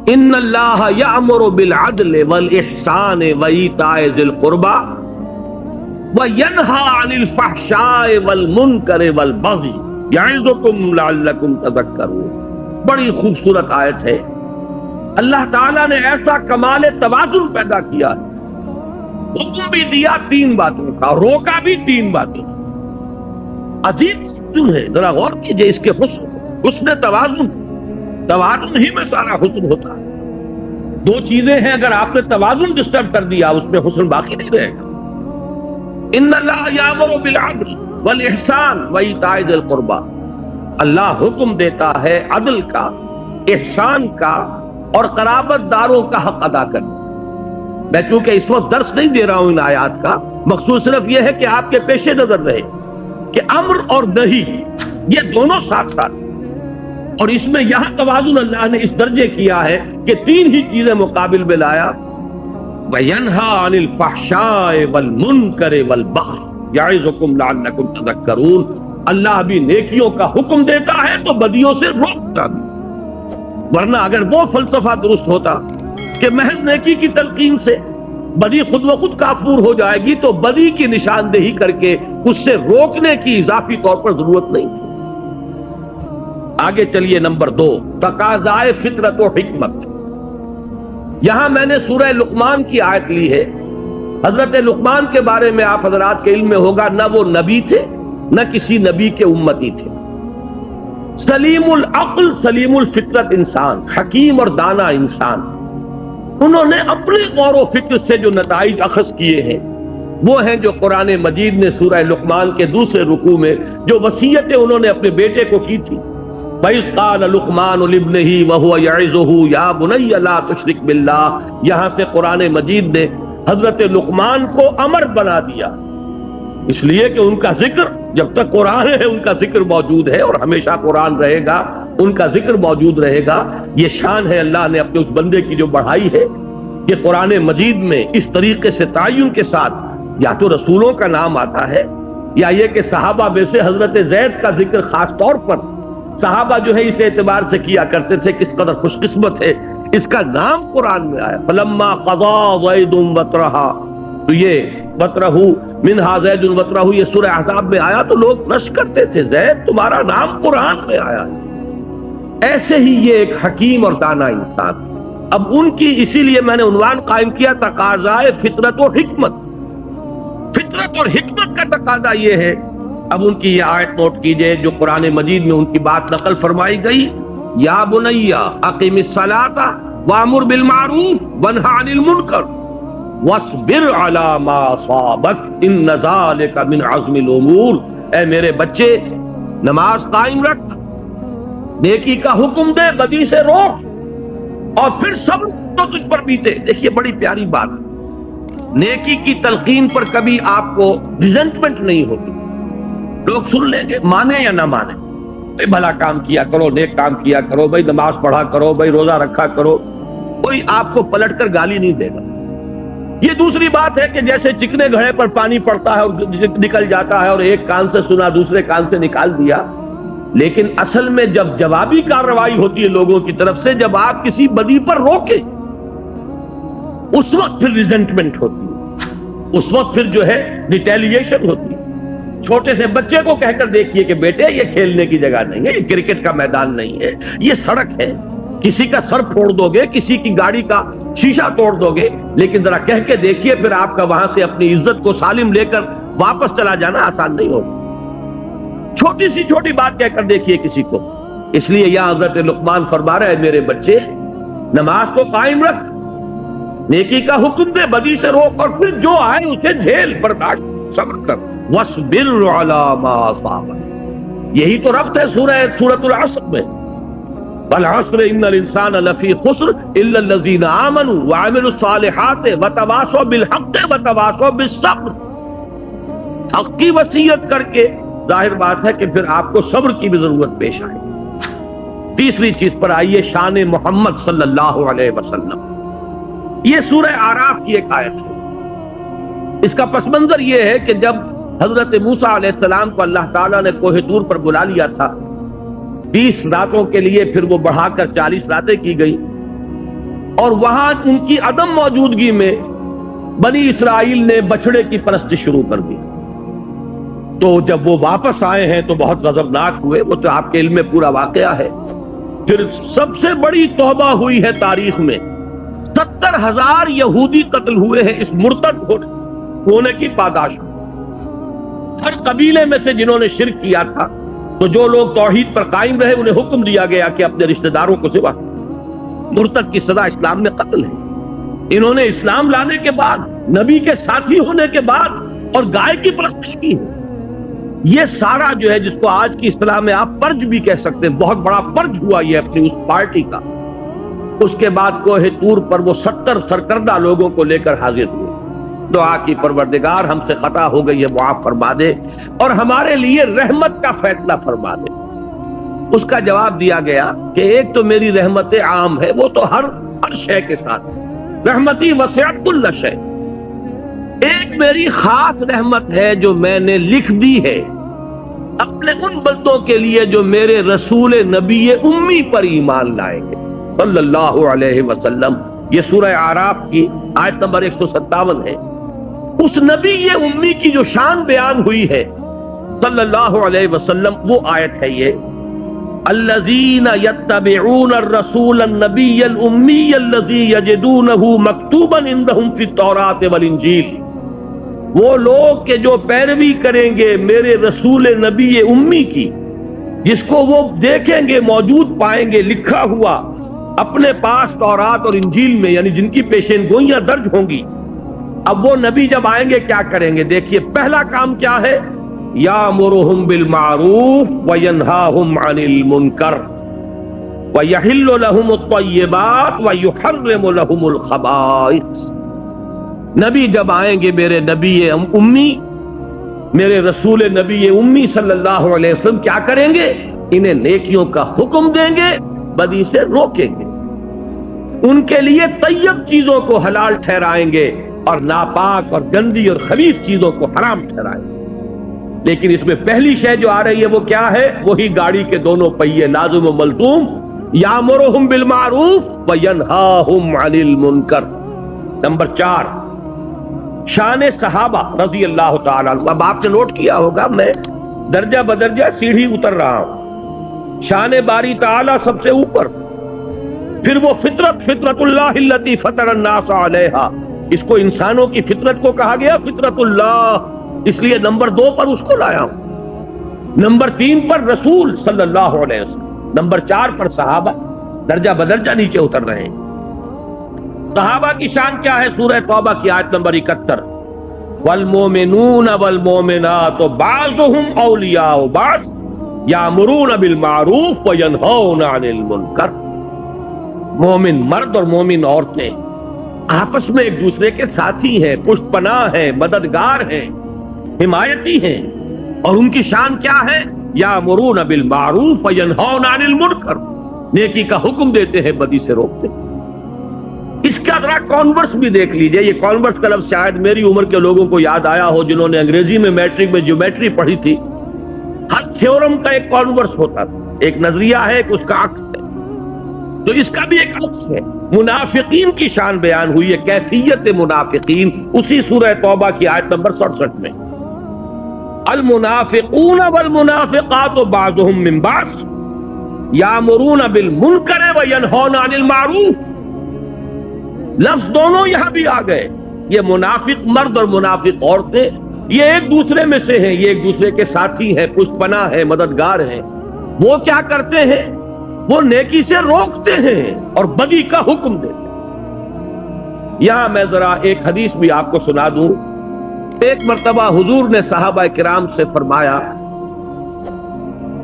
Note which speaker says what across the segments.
Speaker 1: ان اللہ یأمر بالعدل والاحسان وایتاء ذی القربى وینہی عن الفحشاء والمنکر والبغی یعظکم لعلکم تذکرون۔ بڑی خوبصورت آیت ہے۔ اللہ تعالیٰ نے ایسا کمال توازن پیدا کیا ہے، حکم بھی دیا 3 باتوں کا، روکا بھی 3 باتوں کا۔ عجیب حسن ہے، ذرا غور کیجئے اس کے حسن توازن ہی میں سارا حسن ہوتا ہے۔ 2 چیزیں ہیں، اگر آپ نے توازن ڈسٹرب کر دیا اس میں حسن باقی نہیں رہے گا۔ ان اللہ یامر بالعدل والاحسان وایتاء ذی القربى، اللہ حکم دیتا ہے عدل کا، احسان کا اور قرابت داروں کا حق ادا کرنا۔ میں چونکہ اس وقت درس نہیں دے رہا ہوں ان آیات کا، مقصود صرف یہ ہے کہ آپ کے پیش نظر رہے کہ امر اور نہی یہ دونوں ساتھ ساتھ، اور اس میں یہاں توازن اللہ نے اس درجے کیا ہے کہ 3 ہی چیزیں مقابل میں لایا۔ وَيَنْهَى عَنِ الْفَحْشَاءِ وَالْمُنْكَرِ وَالْبَغْيِ يَعِظُكُمْ لَعَلَّكُمْ تَذَكَّرُونَ۔ اللہ بھی نیکیوں کا حکم دیتا ہے تو بدیوں سے روکتا بھی، ورنہ اگر وہ فلسفہ درست ہوتا کہ محض نیکی کی تلقین سے بدی خود و خود کافور ہو جائے گی تو بدی کی نشاندہی کر کے اس سے روکنے کی اضافی طور پر ضرورت نہیں۔ آگے چلیے، نمبر 2، تقاضائے فطرت و حکمت۔ یہاں میں نے سورہ لقمان کی آیت لی ہے۔ حضرت لقمان کے بارے میں آپ حضرات کے علم میں ہوگا، نہ وہ نبی تھے نہ کسی نبی کے امتی تھے، سلیم العقل سلیم الفطرت انسان، حکیم اور دانا انسان۔ انہوں نے اپنے غور و فکر سے جو نتائج اخذ کیے ہیں وہ ہیں جو قرآن مجید نے سورہ لقمان کے دوسرے رکوع میں جو وصیتیں انہوں نے اپنے بیٹے کو کی تھی، وَإِذْ قَالَ لُقْمَانُ لِابْنِهِ وَهُوَ يَعِظُهُ يَا بُنَيَّ لَا تُشْرِكْ بِاللَّهِ۔ یہاں سے قرآن مجید نے حضرت لقمان کو امر بنا دیا، اس لیے کہ ان کا ذکر جب تک قرآن ہے ان کا ذکر موجود ہے، اور ہمیشہ قرآن رہے گا ان کا ذکر موجود رہے گا۔ یہ شان ہے اللہ نے اپنے اس بندے کی جو بڑھائی ہے کہ قرآن مجید میں اس طریقے سے تعین کے ساتھ یا تو رسولوں کا نام آتا ہے، یا یہ کہ صحابہ میں سے حضرت زید کا ذکر خاص طور پر، صحابہ جو ہے اس اعتبار سے کیا کرتے تھے کس قدر خوش قسمت ہے اس کا نام قرآن میں آیا۔ فلما قضا زید وطرہا، تو یہ وطرہ منہا زید وطرہ یہ سورہ احزاب میں آیا تو لوگ رش کرتے تھے، زید تمہارا نام قرآن میں آیا۔ ایسے ہی یہ ایک حکیم اور دانا انسان۔ اب ان کی اسی لیے میں نے عنوان قائم کیا تقاضائے فطرت و حکمت۔ فطرت اور حکمت کا تقاضا یہ ہے۔ اب ان کی یہ آیت نوٹ کیجئے جو قرآن مجید میں ان کی بات نقل فرمائی گئی، یا بنی اقم الصلاۃ وامر بالمعروف وانہ عن المنکر واصبر علی ما اصابک ان ذلک من عزم الامور۔ اے میرے بچے، نماز قائم رکھ، نیکی کا حکم دے، بدی سے روک، اور پھر صبر تو تجھ پر بیتے۔ دیکھیے بڑی پیاری بات، نیکی کی تلقین پر کبھی آپ کو ریزنٹمنٹ نہیں ہوتی۔ لوگ سن لیں گے، مانے یا نہ مانے، بھائی بھلا کام کیا کرو، نیک کام کیا کرو، بھائی نماز پڑھا کرو، بھائی روزہ رکھا کرو، کوئی آپ کو پلٹ کر گالی نہیں دے گا۔ یہ دوسری بات ہے کہ جیسے چکنے گھڑے پر پانی پڑتا ہے اور نکل جاتا ہے، اور ایک کان سے سنا دوسرے کان سے نکال دیا، لیکن اصل میں جب جوابی کارروائی ہوتی ہے لوگوں کی طرف سے، جب آپ کسی بدی پر روکے، اس وقت پھر ریزنٹمنٹ ہوتی ہے، اس وقت پھر جو ہے ریٹیلیشن ہوتی ہے۔ چھوٹے سے بچے کو کہہ کر دیکھیے کہ بیٹے یہ کھیلنے کی جگہ نہیں ہے، یہ کرکٹ کا میدان نہیں ہے، یہ سڑک ہے، کسی کا سر پھوڑ دو گے، کسی کی گاڑی کا شیشہ توڑ دو گے، لیکن ذرا کہہ کے دیکھیے پھر آپ کا وہاں سے اپنی عزت کو سالم لے کر واپس چلا جانا آسان نہیں ہوگا۔ چھوٹی سی چھوٹی بات کہہ کر دیکھیے کسی کو۔ اس لیے یہاں حضرت لقمان فرما رہے ہیں، میرے بچے نماز کو قائم رکھ، نیکی کا حکم دے، بدی سے روک، اور پھر جو آئے اسے جھیل، برداشت، صبر کر۔ وَاصْبِرْ عَلَىٰ مَا أَصَابَكَ، یہی تو ربط ہے سورۃ العصر میں، وَالْعَصْرِ إِنَّ الْإِنسَانَ لَفِي خُسْرٍ إِلَّا الَّذِينَ آمَنُوا وَعَمِلُوا الصَّالِحَاتِ وَتَوَاصَوْا بِالْحَقِّ وَتَوَاصَوْا بِالصَّبْرِ۔ حق کی وصیت کر کے ظاہر بات ہے کہ پھر آپ کو صبر کی بھی ضرورت پیش آئے۔ تیسری چیز پر آئیے، شان محمد صلی اللہ علیہ وسلم۔ یہ سورہ اعراف کی ایک آیت ہے۔ اس کا پس منظر یہ ہے کہ جب حضرت موسیٰ علیہ السلام کو اللہ تعالیٰ نے کوہ طور پر بلا لیا تھا 20 راتوں کے لیے، پھر وہ بڑھا کر 40 راتیں کی گئی، اور وہاں ان کی عدم موجودگی میں بنی اسرائیل نے بچڑے کی پرستی شروع کر دی. تو جب وہ واپس آئے ہیں تو بہت غضبناک ہوئے، وہ تو آپ کے علم میں پورا واقعہ ہے. پھر سب سے بڑی توبہ ہوئی ہے تاریخ میں، 70,000 یہودی قتل ہوئے ہیں اس مرتد ہونے کی پاداش میں. ہر قبیلے میں سے جنہوں نے شرک کیا تھا، تو جو لوگ توحید پر قائم رہے انہیں حکم دیا گیا کہ اپنے رشتہ داروں کو سوا. مرتد کی سزا اسلام میں قتل ہے. انہوں نے اسلام لانے کے بعد، نبی کے ساتھی ہونے کے بعد اور گائے کی پرستش کی ہے. یہ سارا جو ہے جس کو آج کی اصطلاح میں آپ پرج بھی کہہ سکتے ہیں، بہت بڑا پرج ہوا یہ اپنی اس پارٹی کا. اس کے بعد کوہ طور پر وہ 70 سرکردہ لوگوں کو لے کر حاضر ہوئے. دعا کی پروردگار ہم سے خطا ہو گئی ہے، معاف فرما دے اور ہمارے لیے رحمت کا فیصلہ فرما دے. اس کا جواب دیا گیا کہ ایک تو میری رحمت عام ہے، وہ تو ہر شے کے ساتھ، رحمتی وسعت کل شے. ایک میری خاص رحمت ہے جو میں نے لکھ دی ہے اپنے ان بندوں کے لیے جو میرے رسول نبی امی پر ایمان لائیں گے صلی اللہ علیہ وسلم. یہ سورہ اعراف کی آیت نمبر 157 ہے. اس نبی امی کی جو شان بیان ہوئی ہے صلی اللہ علیہ وسلم، وہ آیت ہے یہ: الذین یتبعون الرسول النبی الامی الذی یجدونہ مکتوبا عندہم فی التوراۃ والانجیل. وہ لوگ کہ جو پیروی کریں گے میرے رسول نبی امی کی، جس کو وہ دیکھیں گے، موجود پائیں گے لکھا ہوا اپنے پاس تورات اور انجیل میں، یعنی جن کی پیشین گوئیاں درج ہوں گی. اب وہ نبی جب آئیں گے کیا کریں گے؟ دیکھیے پہلا کام کیا ہے: یامرہم بالمعروف وینہاہم عن المنکر ویحل لہم الطیبات ویحرم لہم الخبائث. نبی جب آئیں گے میرے نبی امی، میرے رسول نبی امی صلی اللہ علیہ وسلم، کیا کریں گے؟ انہیں نیکیوں کا حکم دیں گے، بدی سے روکیں گے، ان کے لیے طیب چیزوں کو حلال ٹھہرائیں گے اور ناپاک اور گندی اور خبیث چیزوں کو حرام ٹھہرائیں گے. لیکن اس میں پہلی شے جو آ رہی ہے وہ کیا ہے؟ وہی گاڑی کے دونوں پہیے لازم و ملزوم، یامرہم بالمعروف وینہاہم عن المنکر. نمبر 4، شان صحابہ رضی اللہ تعالیٰ عنہ. اب آپ نے نوٹ کیا ہوگا میں درجہ بدرجہ سیڑھی اتر رہا ہوں. شان باری تعالیٰ سب سے اوپر، پھر وہ فطرت اللہ التی فطر الناس علیہا. اس کو انسانوں کی فطرت کو کہا گیا فطرت اللہ، اس لیے نمبر 2 پر اس کو لایا ہوں. نمبر 3 پر رسول صلی اللہ علیہ وسلم. نمبر 4 پر صحابہ، درجہ بدرجہ نیچے اتر رہے ہیں. صحابہ کی شان کیا ہے؟ سورہ توبہ کی آیت نمبر 71: والمومنون والمومنات بعضهم اولیاء بعض یامرون بالمعروف وینہون عن المنکر. مومن مرد اور مومن عورتیں آپس میں ایک دوسرے کے ساتھی ہیں، پشت پناہ ہیں، مددگار ہیں، حمایتی ہیں. اور ان کی شان کیا ہے؟ یامرون بالمعروف وینہون عن المنکر. نیکی کا حکم دیتے ہیں، بدی سے روکتے ہیں. اس کا ذرا کانورس بھی دیکھ لیجئے. یہ کانورس کا لفظ شاید میری عمر کے لوگوں کو یاد آیا ہو جنہوں نے انگریزی میں میٹرک میں جیومیٹری پڑھی تھی. ہر تھیورم کا ایک کانورس ہوتا تھا، ایک نظریہ ہے، ایک اس کا عکس ہے. تو اس کا بھی ایک عکس ہے. منافقین کی شان بیان ہوئی ہے، کیفیت منافقین، اسی سورہ توبہ کی آیت نمبر 67 میں: المنافقون والمنافقات بعضهم من بعض یامرون بالمنکر وینہون عن المعروف. لفظ دونوں یہاں بھی آ گئے. یہ منافق مرد اور منافق عورتیں یہ ایک دوسرے میں سے ہیں، یہ ایک دوسرے کے ساتھی ہیں، پشت پناہ ہیں، مددگار ہیں. وہ کیا کرتے ہیں؟ وہ نیکی سے روکتے ہیں اور بدی کا حکم دیتے ہیں. یہاں میں ذرا ایک حدیث بھی آپ کو سنا دوں. ایک مرتبہ حضور نے صحابہ کرام سے فرمایا: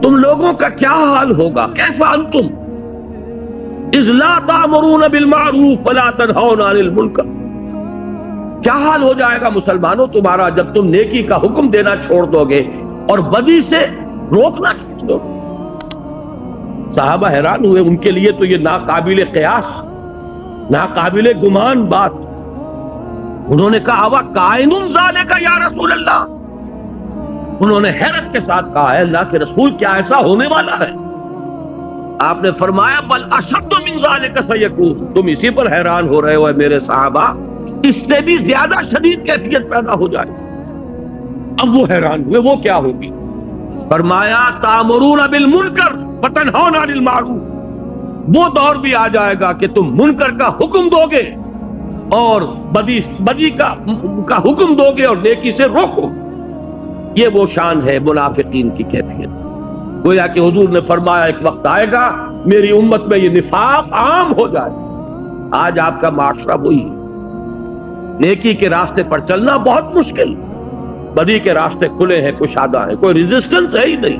Speaker 1: تم لوگوں کا کیا حال ہوگا؟ کیف انتم اذ لا تأمرون بالمعروف ولا تنہون عن المنکر. کیا حال ہو جائے گا مسلمانوں تمہارا جب تم نیکی کا حکم دینا چھوڑ دو گے اور بدی سے روکنا چھوڑ دو گے. صحابہ حیران ہوئے. ان کے لیے تو یہ ناقابل قیاس، ناقابل گمان بات. انہوں نے کہا: اوا کائن ذالک یا رسول اللہ. انہوں نے حیرت کے ساتھ کہا: ہے اللہ کے رسول، کیا ایسا ہونے والا ہے؟ آپ نے فرمایا بل اشد من ذلک سیکون، تم اسی پر حیران ہو رہے ہو میرے صحابہ، اس سے بھی زیادہ شدید کیفیت پیدا ہو جائے۔ اب وہ حیران ہوئے، وہ کیا ہوگی؟ فرمایا تامرون بالمنکر وتنہون عن المعروف، وہ دور بھی آ جائے گا کہ تم منکر کا حکم دو گے اور بدی کا حکم دو گے اور نیکی سے روکو۔ یہ وہ شان ہے منافقین کی کیفیت۔ گویا کہ حضور نے فرمایا ایک وقت آئے گا میری امت میں یہ نفاق عام ہو جائے۔ آج آپ کا معاشرہ وہی ہے، نیکی کے راستے پر چلنا بہت مشکل، بدی کے راستے کھلے ہیں، کشادہ ہیں، کوئی ریزسٹنس ہے ہی نہیں۔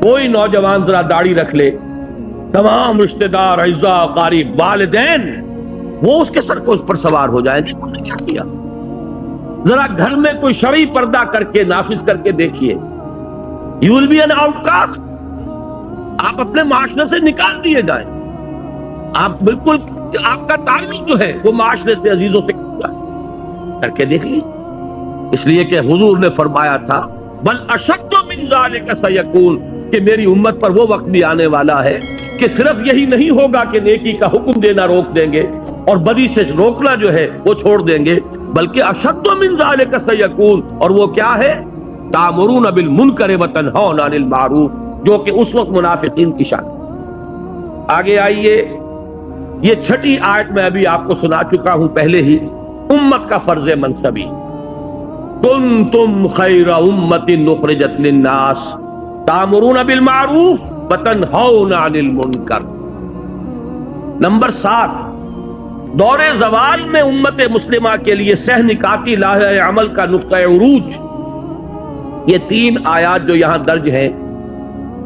Speaker 1: کوئی نوجوان ذرا داڑھی رکھ لے، تمام رشتہ دار، اعزاء، اقارب، والدین وہ اس کے سر کو اس پر سوار ہو جائیں۔ دیکھو نے کیا کیا۔ ذرا گھر میں کوئی شرعی پردہ کر کے نافذ کر کے دیکھیے، you will be an outcast, آپ اپنے معاشرے سے نکال دیے جائیں۔ آپ بالکل، آپ کا تعلق جو ہے وہ معاشرے سے، عزیزوں سے کر کے دیکھ لیجیے۔ اس لیے کہ حضور نے فرمایا تھا بل اشد من ذلک سیکون، کہ میری امت پر وہ وقت بھی آنے والا ہے کہ صرف یہی نہیں ہوگا کہ نیکی کا حکم دینا روک دیں گے اور بدی سے روکنا جو ہے وہ چھوڑ دیں گے، بلکہ اشد من ذلک سیکون، اور وہ کیا ہے؟ تامرون بالمنکر وتنہون عن المعروف، جو کہ اس وقت منافقین کی شان۔ آگے آئیے، یہ چھٹی آیت میں ابھی آپ کو سنا چکا ہوں پہلے ہی، امت کا فرض منصبی، کنتم خیر امت اخرجت للناس تامرون بالمعروف وتنہون عن المنکر۔ نمبر 7، دور زوال میں امت مسلمہ کے لیے سہ نکاتی لاہ عمل کا نقطہ عروج، یہ 3 آیات جو یہاں درج ہیں۔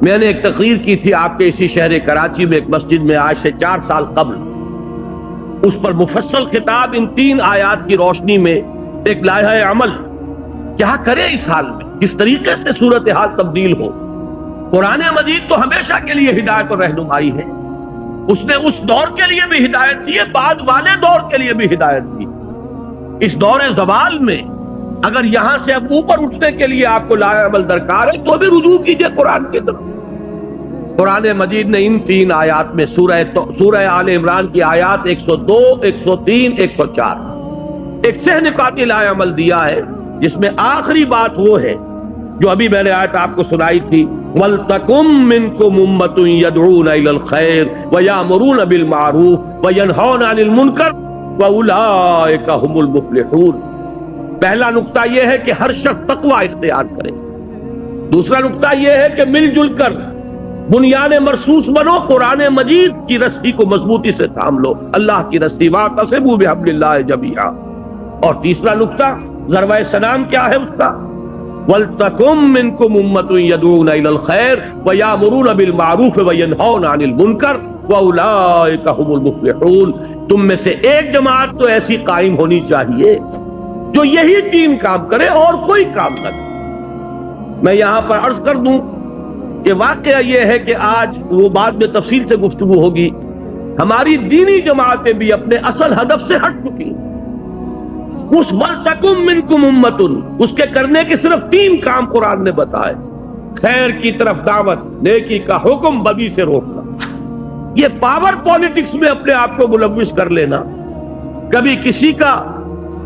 Speaker 1: میں نے ایک تقریر کی تھی آپ کے اسی شہر کراچی میں ایک مسجد میں آج سے 4 سال قبل، اس پر مفصل خطاب ان 3 آیات کی روشنی میں ایک لائحہ عمل، کیا کرے اس حال میں، کس طریقے سے صورتحال تبدیل ہو۔ قرآن مجید تو ہمیشہ کے لیے ہدایت اور رہنمائی ہے، اس نے اس دور کے لیے بھی ہدایت دی ہے، بعد والے دور کے لیے بھی ہدایت دی۔ اس دور زوال میں اگر یہاں سے اب اوپر اٹھنے کے لیے آپ کو لائحہ عمل درکار ہے تو بھی رجوع کیجئے قرآن کی طرف۔ قرآن مجید نے ان 3 آیات میں سورہ آل عمران کی آیات 102، 103، 104 ایک سہ نکاتی لائحہ عمل دیا ہے، جس میں آخری بات وہ ہے جو ابھی میں نے آیت آپ کو سنائی تھی، وَلْتَكُمْ مِنْكُمْ أُمَّةٌ يَدْعُونَ إِلَى الْخَيْرِ وَيَأْمُرُونَ بِالْمَعْرُوفِ وَيَنْهَوْنَ عَنِ الْمُنْكَرِ وَأُولَئِكَ هُمُ الْمُفْلِحُونَ۔ پہلا نقطہ یہ ہے کہ ہر شخص تقوی اختیار کرے۔ دوسرا نقطہ یہ ہے کہ مل جل کر بنیان مرصوص بنو، قرآن مجید کی رسی کو مضبوطی سے تھام لو، اللہ کی رسی، وَاعْتَصِمُوا بِحَبْلِ اللَّهِ جَمِيعًا۔ اور تیسرا نقطہ ضربہ سلام کیا ہے اس کا؟ وَلْتَكُمْ مِنْكُمْ أُمَّةٌ يَدْعُونَ إِلَى الْخَيْرِ وَيَأْمُرُونَ بِالْمَعْرُوفِ وَيَنْهَوْنَ عَنِ الْمُنْكَرِ وَأُولَئِكَ هُمُ الْمُفْلِحُونَ۔ تم میں سے ایک جماعت تو ایسی قائم ہونی چاہیے جو یہی 3 کام کرے اور کوئی کام نہ کرے۔ میں یہاں پر عرض کر دوں کہ واقعہ یہ ہے کہ آج وہ بعد میں تفصیل سے گفتگو ہوگی، ہماری دینی جماعتیں بھی اپنے اصل ہدف سے ہٹ چکی ہیں۔ اس وَلْتَكُمْ مِنْكُمْ أُمَّةٌ، اس کے کرنے کے صرف 3 کام قرآن نے بتائے، خیر کی طرف دعوت، نیکی کا حکم، بدی سے روکنا۔ یہ پاور پالیٹکس میں اپنے آپ کو ملوث کر لینا، کبھی کسی کا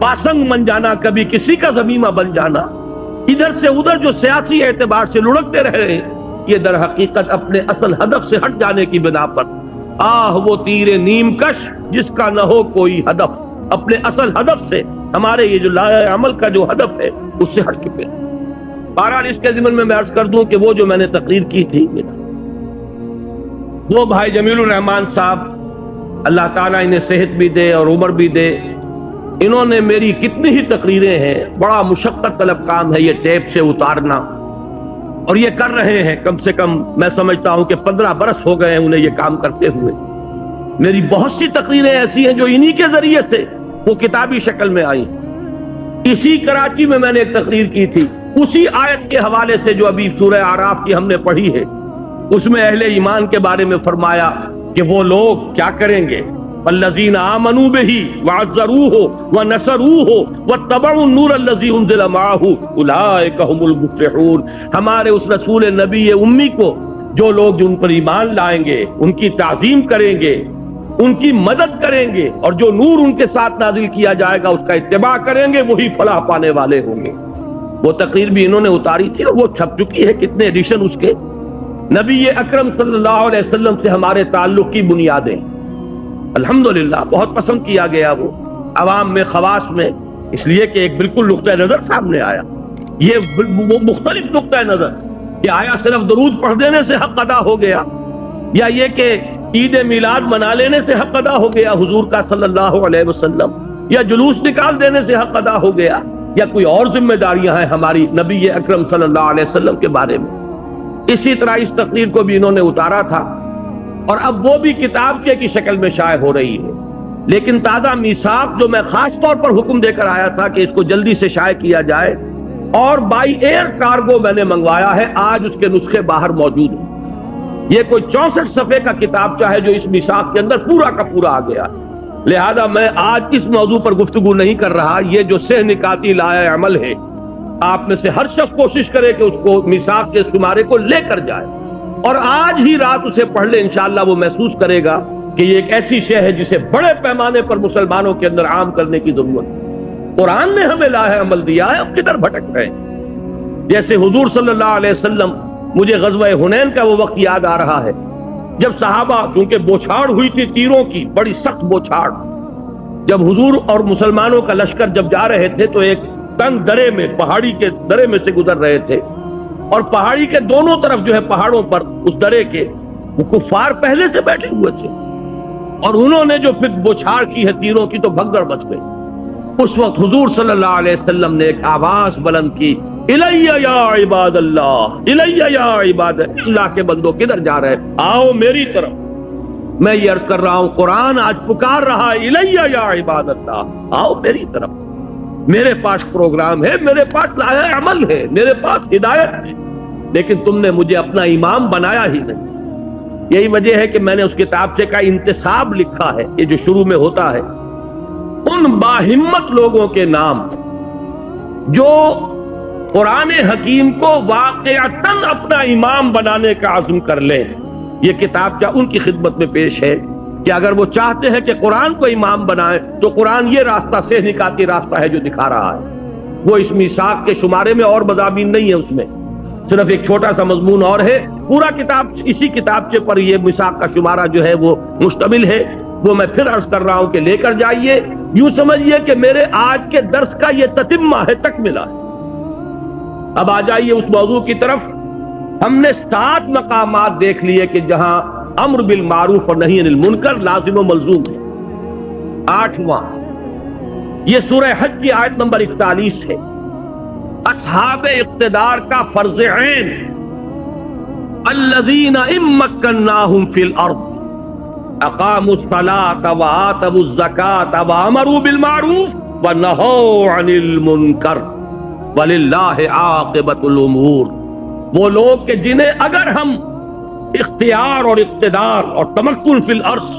Speaker 1: پاسنگ بن جانا، کبھی کسی کا ضمیمہ بن جانا، ادھر سے ادھر جو سیاسی اعتبار سے لڑکتے رہے ہیں، یہ در حقیقت اپنے اصل ہدف سے ہٹ جانے کی بنا پر، وہ تیر نیم کش جس کا نہ ہو کوئی ہدف، اپنے اصل ہدف سے، ہمارے یہ جو لائحہ عمل کا جو ہدف ہے اس سے ہٹ چکے ہیں۔ بہرحال اس کے ضمن میں عرض کر دوں کہ وہ جو میں نے تقریر کی تھی، وہ بھائی جمیل الرحمان صاحب، اللہ تعالیٰ انہیں صحت بھی دے اور عمر بھی دے، انہوں نے میری کتنی ہی تقریریں ہیں، بڑا مشقت طلب کام ہے یہ ٹیپ سے اتارنا، اور یہ کر رہے ہیں، کم سے کم میں سمجھتا ہوں کہ 15 برس ہو گئے ہیں انہیں یہ کام کرتے ہوئے۔ میری بہت سی تقریریں ایسی ہیں جو انہی کے ذریعے سے وہ کتابی شکل میں آئی۔ اسی کراچی میں نے ایک تقریر کی تھی، اسی آیت کے حوالے سے جو ابھی سورہ اعراف کی ہم نے پڑھی ہے، اس میں اہل ایمان کے بارے میں فرمایا کہ وہ لوگ کیا کریں گے، الذین آمنوا بہ وعزروہ ونصروہ واتبعوا النور الذی انزل معہ اولئک هم المفلحون۔ ہمارے اس رسول نبی امی کو جو لوگ جو ان پر ایمان لائیں گے، ان کی تعظیم کریں گے، ان کی مدد کریں گے، اور جو نور ان کے ساتھ نازل کیا جائے گا اس کا اتباع کریں گے، وہی فلاح پانے والے ہوں گے۔ وہ تقریر بھی انہوں نے اتاری تھی اور وہ چھپ چکی ہے، کتنے ایڈیشن اس کے۔ نبی اکرم صلی اللہ علیہ وسلم سے ہمارے تعلق کی بنیادیں الحمدللہ بہت پسند کیا گیا، وہ عوام میں، خواص میں، اس لیے کہ ایک بالکل نقطۂ نظر سامنے آیا۔ یہ وہ مختلف نقطۂ نظر کہ آیا صرف درود پڑھ دینے سے حق ادا ہو گیا، یا یہ کہ عید میلاد منا لینے سے حق ادا ہو گیا حضور کا صلی اللہ علیہ وسلم، یا جلوس نکال دینے سے حق ادا ہو گیا، یا کوئی اور ذمہ داریاں ہیں ہماری نبی اکرم صلی اللہ علیہ وسلم کے بارے میں۔ اسی طرح اس تقریر کو بھی انہوں نے اتارا تھا، اور اب وہ بھی کتاب کی شکل میں شائع ہو رہی ہے۔ لیکن تازہ میثاق جو میں خاص طور پر حکم دے کر آیا تھا کہ اس کو جلدی سے شائع کیا جائے، اور بائی ایئر کارگو میں نے منگوایا ہے، آج اس کے نسخے باہر موجود ہیں۔ یہ کوئی 64 صفحے کا کتابچہ ہے جو اس میثاق کے اندر پورا کا پورا آ گیا، لہذا میں آج اس موضوع پر گفتگو نہیں کر رہا۔ یہ جو سہ نکاتی لائے عمل ہے، آپ میں سے ہر شخص کوشش کرے کہ اس کو میثاق کے شمارے کو لے کر جائے، اور آج ہی رات اسے پڑھ لے، انشاءاللہ وہ محسوس کرے گا کہ یہ ایک ایسی شے ہے جسے بڑے پیمانے پر مسلمانوں کے اندر عام کرنے کی ضرورت ہے۔ قرآن نے ہمیں لاہ عمل دیا ہے، اب کدھر بھٹک رہے ہیں؟ جیسے حضور صلی اللہ علیہ وسلم، مجھے غزوہ حنین کا وہ وقت یاد آ رہا ہے جب صحابہ، چونکہ بوچھاڑ ہوئی تھی تیروں کی، بڑی سخت بوچھاڑ، جب حضور اور مسلمانوں کا لشکر جب جا رہے تھے تو ایک تنگ درے میں، پہاڑی کے درے میں سے گزر رہے تھے، اور پہاڑی کے دونوں طرف جو ہے پہاڑوں پر اس درے کے وہ کفار پہلے سے بیٹھے ہوئے تھے، اور انہوں نے جو پھر بوچھاڑ کی ہے تیروں کی تو بھگدڑ مچ گئی۔ اس وقت حضور صلی اللہ علیہ وسلم نے ایک آواز بلند کی، الیہ یا عباد اللہ، الیہ یا عباد اللہ کے بندوں کدھر جا رہے ہیں؟ آؤ میری طرف۔ میں یہ عرض کر رہا ہوں، قرآن آج پکار رہا ہے، الیہ یا عباد اللہ، آؤ میری طرف۔ میرے پاس پروگرام ہے، میرے پاس لائحہ عمل ہے، میرے پاس ہدایت ہے، لیکن تم نے مجھے اپنا امام بنایا ہی نہیں۔ یہی وجہ ہے کہ میں نے اس کتابچے کا انتصاب لکھا ہے، یہ جو شروع میں ہوتا ہے، ان باہمت لوگوں کے نام جو قرآن حکیم کو واقعتاً اپنا امام بنانے کا عزم کر لیں۔ یہ کتابچہ ان کی خدمت میں پیش ہے کہ اگر وہ چاہتے ہیں کہ قرآن کو امام بنائیں تو قرآن یہ راستہ سے نکاتی راستہ ہے جو دکھا رہا ہے۔ وہ اس میثاق کے شمارے میں اور مضامین نہیں ہے، اس میں صرف ایک چھوٹا سا مضمون اور ہے، پورا کتاب اسی کتابچے پر یہ میثاق کا شمارہ جو ہے وہ مشتمل ہے۔ وہ میں پھر عرض کر رہا ہوں کہ لے کر جائیے، یوں سمجھیے کہ میرے آج کے درس کا یہ تتمہ ہے، تکملہ ہے۔ اب آ جائیے اس موضوع کی طرف۔ ہم نے 7 مقامات دیکھ لیے کہ جہاں امر بالمعروف اور نہی عن المنکر لازم و ملزوم ہے۔ 8واں یہ سورہ حج کی آیت نمبر 41 ہے، اصحاب اقتدار کا فرض عین، الذین ان مکناہم فی الارض اقاموا الصلاة وآتوا الزکاة وامروا بالمعروف ونہوا عن المنکر وللہ عاقبۃ الامور۔ وہ لوگ کہ جنہیں اگر ہم اختیار اور اقتدار اور تمکن فی الارض،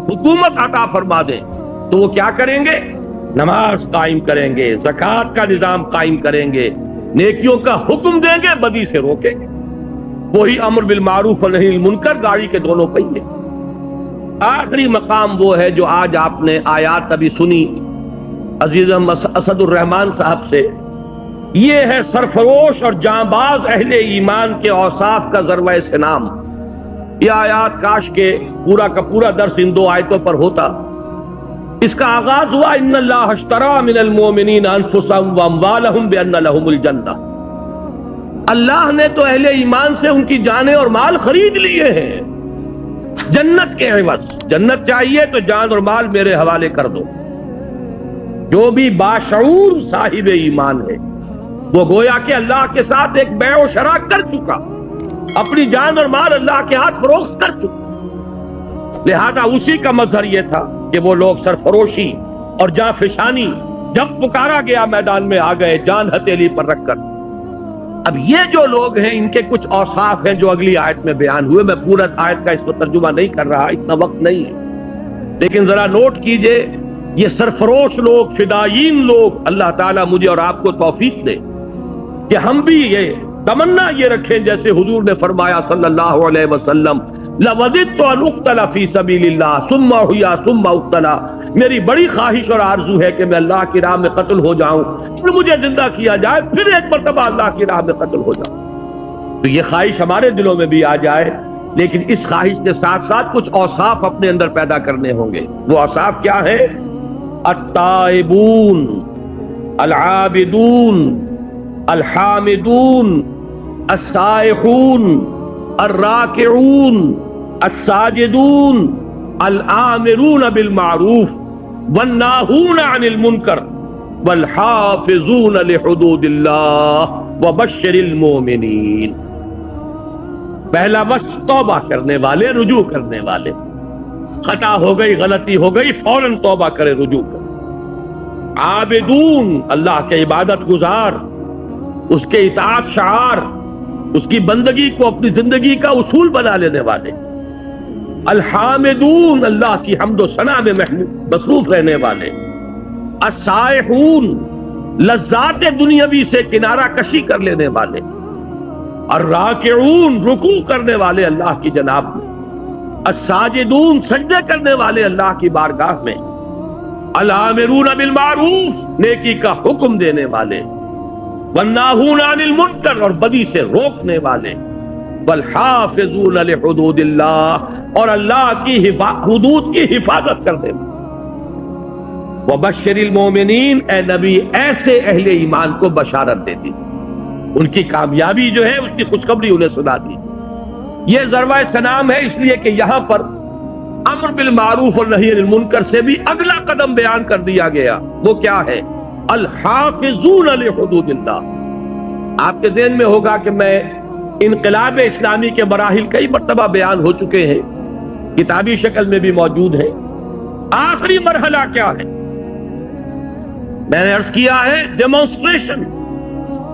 Speaker 1: حکومت عطا فرما دیں تو وہ کیا کریں گے؟ نماز قائم کریں گے، زکوٰۃ کا نظام قائم کریں گے، نیکیوں کا حکم دیں گے، بدی سے روکیں گے۔ وہی امر بالمعروف اور نہی عن المنکر، گاڑی کے دونوں پہیے۔ آخری مقام وہ ہے جو آج آپ نے آیات ابھی سنی عزیزم اسد الرحمان صاحب سے، یہ ہے سرفروش اور جانباز اہل ایمان کے اوصاف کا ذروہ سنام۔ یہ آیات کاش کے پورا کا پورا درس ان 2 آیتوں پر ہوتا۔ اس کا آغاز ہوا ان اللہ اشتری من المؤمنین انفسهم واموالهم بان لهم الجنہ۔ اللہ نے تو اہل ایمان سے ان کی جانیں اور مال خرید لیے ہیں جنت کے عوض۔ جنت چاہیے تو جان اور مال میرے حوالے کر دو۔ جو بھی باشعور صاحب ایمان ہے وہ گویا کہ اللہ کے ساتھ ایک بیع و شراء کر چکا، اپنی جان اور مال اللہ کے ہاتھ فروخت کر چکا۔ لہذا اسی کا مظہر یہ تھا کہ وہ لوگ سرفروشی اور جاں فشانی جب پکارا گیا میدان میں آ گئے، جان ہتھیلی پر رکھ کر۔ اب یہ جو لوگ ہیں ان کے کچھ اوصاف ہیں جو اگلی آیت میں بیان ہوئے۔ میں پورا آیت کا اس کو ترجمہ نہیں کر رہا، اتنا وقت نہیں ہے، لیکن ذرا نوٹ کیجئے، یہ سرفروش لوگ، فدائین لوگ، اللہ تعالیٰ مجھے اور آپ کو توفیق دے کہ ہم بھی یہ تمنا یہ رکھیں جیسے حضور نے فرمایا صلی اللہ علیہ وسلم لَوَدِدْتُ أَنْ أُقْتَلَ فِي سَبِيلِ اللَّهِ ثُمَّ أُحْيَا ثُمَّ أُقْتَلَ، میری بڑی خواہش اور آرزو ہے کہ میں اللہ کی راہ میں قتل ہو جاؤں، پھر مجھے زندہ کیا جائے، پھر ایک مرتبہ اللہ کی راہ میں قتل ہو جاؤں۔ تو یہ خواہش ہمارے دلوں میں بھی آ جائے، لیکن اس خواہش کے ساتھ ساتھ کچھ اوصاف اپنے اندر پیدا کرنے ہوں گے۔ وہ اوصاف کیا ہے؟ التائبون، العابدون، الحامدون، السائحون، الراکعون، الساجدون، الآمرون بالمعروف والناہون عن المنکر والحافظون لحدود اللہ وبشر المؤمنین۔ پہلا وصف توبہ کرنے والے، رجوع کرنے والے، خطا ہو گئی، غلطی ہو گئی، فوراً توبہ کرے، رجوع کرے۔ عابدون، اللہ کے عبادت گزار، اس کے اطاعت شعار، اس کی بندگی کو اپنی زندگی کا اصول بنا لینے والے۔ الحامدون، اللہ کی حمد و ثنا میں مصروف رہنے والے۔ السائحون، لذات دنیاوی سے کنارہ کشی کر لینے والے۔ الراکعون، رکوع کرنے والے اللہ کی جناب میں۔ الساجدون، سجدے کرنے والے اللہ کی بارگاہ میں۔ الآمرون بالمعروف، نیکی کا حکم دینے والے۔ والناہون عن المنکر، اور بدی سے روکنے والے۔ والحافظون لحدود اللہ، اور اللہ کی حدود کی حفاظت کرنے والے۔ وبشر المؤمنین، اے نبی ایسے اہل ایمان کو بشارت دے دی، ان کی کامیابی جو ہے اس کی خوشخبری انہیں سنا دی۔ یہ ضربہ سلام ہے، اس لیے کہ یہاں پر امر بالمعروف اور نہی عن المنکر سے بھی اگلا قدم بیان کر دیا گیا۔ وہ کیا ہے؟ الحافظون لحدود اللہ۔ آپ کے ذہن میں ہوگا کہ میں انقلاب اسلامی کے مراحل کئی مرتبہ بیان ہو چکے ہیں، کتابی شکل میں بھی موجود ہیں۔ آخری مرحلہ کیا ہے؟ میں نے عرض کیا ہے ڈیمونسٹریشن،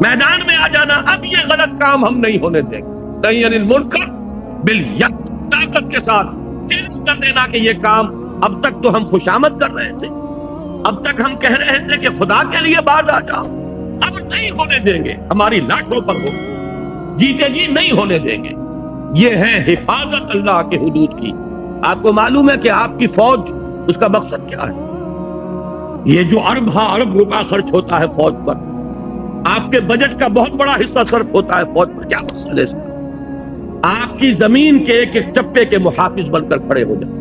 Speaker 1: میدان میں آ جانا۔ اب یہ غلط کام ہم نہیں ہونے دیں گے، نہی عن المنکر بالیق، طاقت کے ساتھ چیلنج کر دینا کہ یہ کام، اب تک تو ہم خوشامد کر رہے تھے، اب تک ہم کہہ رہے تھے کہ خدا کے لیے باز آ جاؤ، اب نہیں ہونے دیں گے، ہماری لاٹھوں پر ہو، جیتے جی نہیں ہونے دیں گے۔ یہ ہے حفاظت اللہ کے حدود کی۔ آپ کو معلوم ہے کہ آپ کی فوج، اس کا مقصد کیا ہے؟ یہ جو ارب روپیہ خرچ ہوتا ہے فوج پر، آپ کے بجٹ کا بہت بڑا حصہ صرف ہوتا ہے فوج پر، کیا مقصد ہے اس کا؟ آپ کی زمین کے ایک ایک چپے کے محافظ بن کر کھڑے ہو جائیں،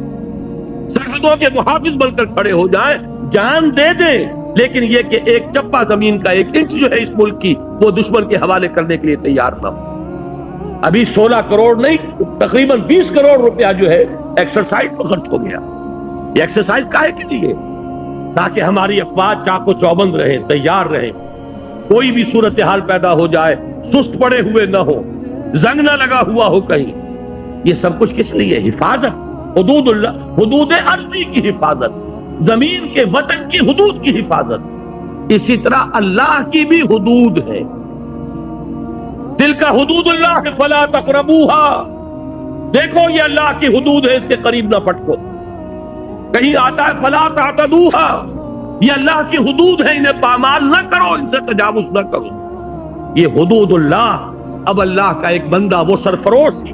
Speaker 1: سرحدوں کے محافظ بن کر کھڑے ہو جائیں، جان دے دیں، لیکن یہ کہ ایک چپا زمین کا، ایک انچ جو ہے اس ملک کی، وہ دشمن کے حوالے کرنے کے لیے تیار نہ ہو۔ ابھی 16 کروڑ نہیں، تقریباً 20 کروڑ روپیہ جو ہے ایکسرسائز پر خرچ ہو گیا۔ یہ ایکسرسائز کاہے کے لیے؟ تاکہ ہماری افواج چاق و چوبند رہے، تیار رہے، کوئی بھی صورتحال پیدا ہو جائے سست پڑے ہوئے نہ ہو، زنگ نہ لگا ہوا ہو کہیں۔ یہ سب کچھ کس لیے؟ حفاظت، حدود اللہ، حدود ارضی کی حفاظت، زمین کے وطن کی حدود کی حفاظت۔ اسی طرح اللہ کی بھی حدود ہے۔ تلک حدود اللہ فلا تقربوها، دیکھو یہ اللہ کی حدود ہے، اس کے قریب نہ پٹکو۔ کہیں آتا ہے فلا تعتدوها، یہ اللہ کی حدود ہے، انہیں پامال نہ کرو، ان سے تجاوز نہ کرو۔ یہ حدود اللہ۔ اب اللہ کا ایک بندہ وہ سرفروش،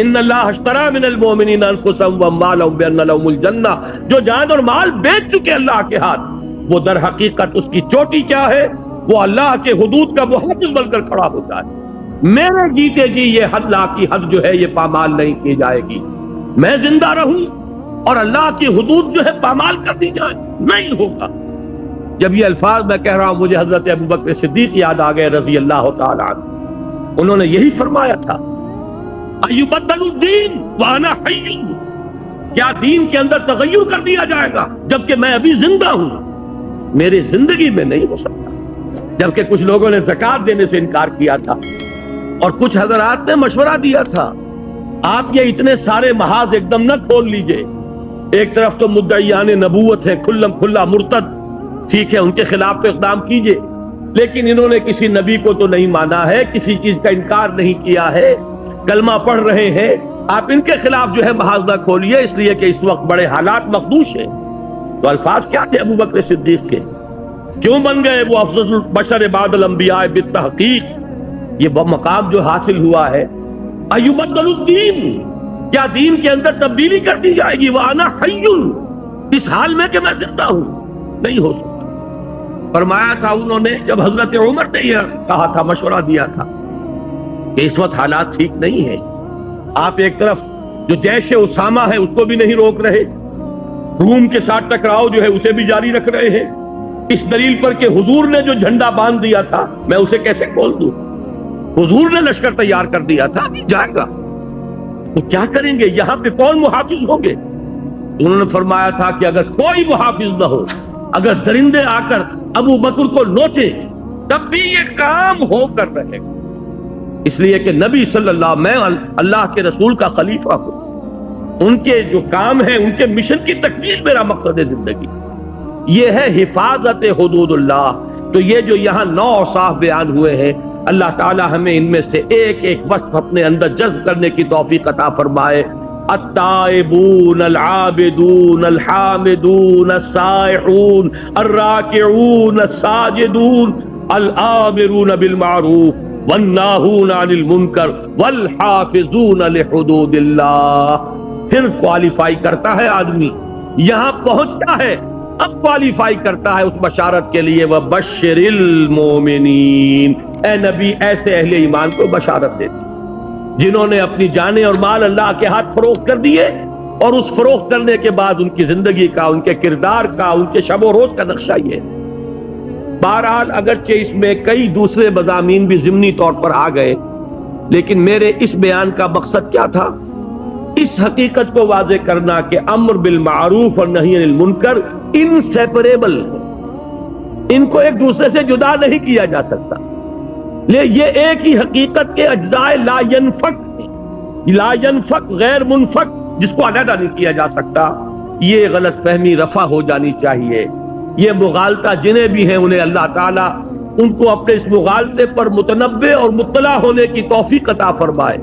Speaker 1: ان اللہ اشتری من المؤمنین انفسهم واموالهم بان لهم الجنہ، جو جان اور مال بیچ چکے اللہ کے ہاتھ، وہ در حقیقت اس کی چوٹی کیا ہے؟ وہ اللہ کے حدود کا محافظ بن کر کھڑا ہوتا ہے۔ میرے جیتے جی یہ حد اللہ کی حد جو ہے یہ پامال نہیں کی جائے گی، میں زندہ رہوں اور اللہ کی حدود جو ہے پامال کر دی جائے، نہیں ہوگا۔ جب یہ الفاظ میں کہہ رہا ہوں، مجھے حضرت ابوبکر صدیق یاد آ گئے رضی اللہ تعالی عنہ۔ انہوں نے یہی فرمایا تھا، ایبدل الدین وانا حی، کیا دین کے اندر تغیر کر دیا جائے گا جبکہ میں ابھی زندہ ہوں؟ میری زندگی میں نہیں ہو سکتا۔ جبکہ کچھ لوگوں نے زکات دینے سے انکار کیا تھا، اور کچھ حضرات نے مشورہ دیا تھا، آپ یہ اتنے سارے محاذ ایک دم نہ کھول لیجئے۔ ایک طرف تو مدعیان نبوت ہے، کھلم کھلا مرتد، ٹھیک ہے ان کے خلاف تو اقدام کیجئے، لیکن انہوں نے کسی نبی کو تو نہیں مانا ہے، کسی چیز کا انکار نہیں کیا ہے، کلمہ پڑھ رہے ہیں، آپ ان کے خلاف جو ہے محاذ نہ کھولیے، اس لیے کہ اس وقت بڑے حالات مخدوش ہیں۔ تو الفاظ کیا تھے ابوبکر صدیق کے؟ کیوں بن گئے وہ افضل البشر بعد الانبیاء بالتحقیق؟ یہ مقام جو حاصل ہوا ہے، ایبدل الدین، کیا دین کے اندر تبدیلی کر دی جائے گی؟ وانا حی، اس حال میں کہ میں زندہ ہوں، نہیں ہو سکتا۔ فرمایا تھا انہوں نے جب حضرت عمر نے یہ کہا تھا، مشورہ دیا تھا کہ اس وقت حالات ٹھیک نہیں ہیں، آپ ایک طرف جو جیش اسامہ ہے اس کو بھی نہیں روک رہے، روم کے ساتھ ٹکراؤ جو ہے اسے بھی جاری رکھ رہے ہیں، اس دلیل پر کہ حضور نے جو جھنڈا باندھ دیا تھا میں اسے کیسے کھول دوں؟ حضور نے لشکر تیار کر دیا تھا، جائے گا تو کیا کریں گے؟ یہاں پہ کون محافظ ہوں گے؟ انہوں نے فرمایا تھا کہ اگر کوئی محافظ نہ ہو، اگر درندے آ کر ابو بکر کو نوچے تب بھی یہ کام ہو کر رہے گا، اس لیے کہ نبی صلی اللہ، میں اللہ کے رسول کا خلیفہ ہوں، ان کے جو کام ہے، ان کے مشن کی تکمیل میرا مقصد زندگی، یہ ہے حفاظت حدود اللہ۔ تو یہ جو یہاں 9 اوصاف بیان ہوئے ہیں، اللہ تعالی ہمیں ان میں سے ایک ایک وصف اپنے اندر جذب کرنے کی توفیق عطا فرمائے۔ التائبون العابدون الحامدون السائحون الراکعون الساجدون الآمرون بالمعروف والناہون عن المنکر والحافظون لحدود اللہ۔ پھر کوالیفائی کرتا ہے آدمی، یہاں پہنچتا ہے، اب کوالیفائی کرتا ہے اس بشارت کے لیے، وَبَشِّرِ الْمُؤْمِنِينَ، اے نبی ایسے اہل ایمان کو بشارت دیتی جنہوں نے اپنی جانیں اور مال اللہ کے ہاتھ فروخت کر دیے، اور اس فروخت کرنے کے بعد ان کی زندگی کا، ان کے کردار کا، ان کے شب و روز کا نقشہ یہ ہے۔ بہرحال اگرچہ اس میں کئی دوسرے مضامین بھی ضمنی طور پر آ گئے، لیکن میرے اس بیان کا مقصد کیا تھا؟ اس حقیقت کو واضح کرنا کہ امر بالمعروف اور نہی عن المنکر انسیپریبل ہے، ان کو ایک دوسرے سے جدا نہیں کیا جا سکتا، یہ ایک ہی حقیقت کے اجزاء لا ينفک ہیں، لا ينفک غیر منفک، جس کو علیحدہ نہیں کیا جا سکتا۔ یہ غلط فہمی رفع ہو جانی چاہیے۔ یہ مغالطہ جنہیں بھی ہیں انہیں اللہ تعالیٰ ان کو اپنے اس مغالطے پر متنبہ اور مطلع ہونے کی توفیق عطا فرمائے۔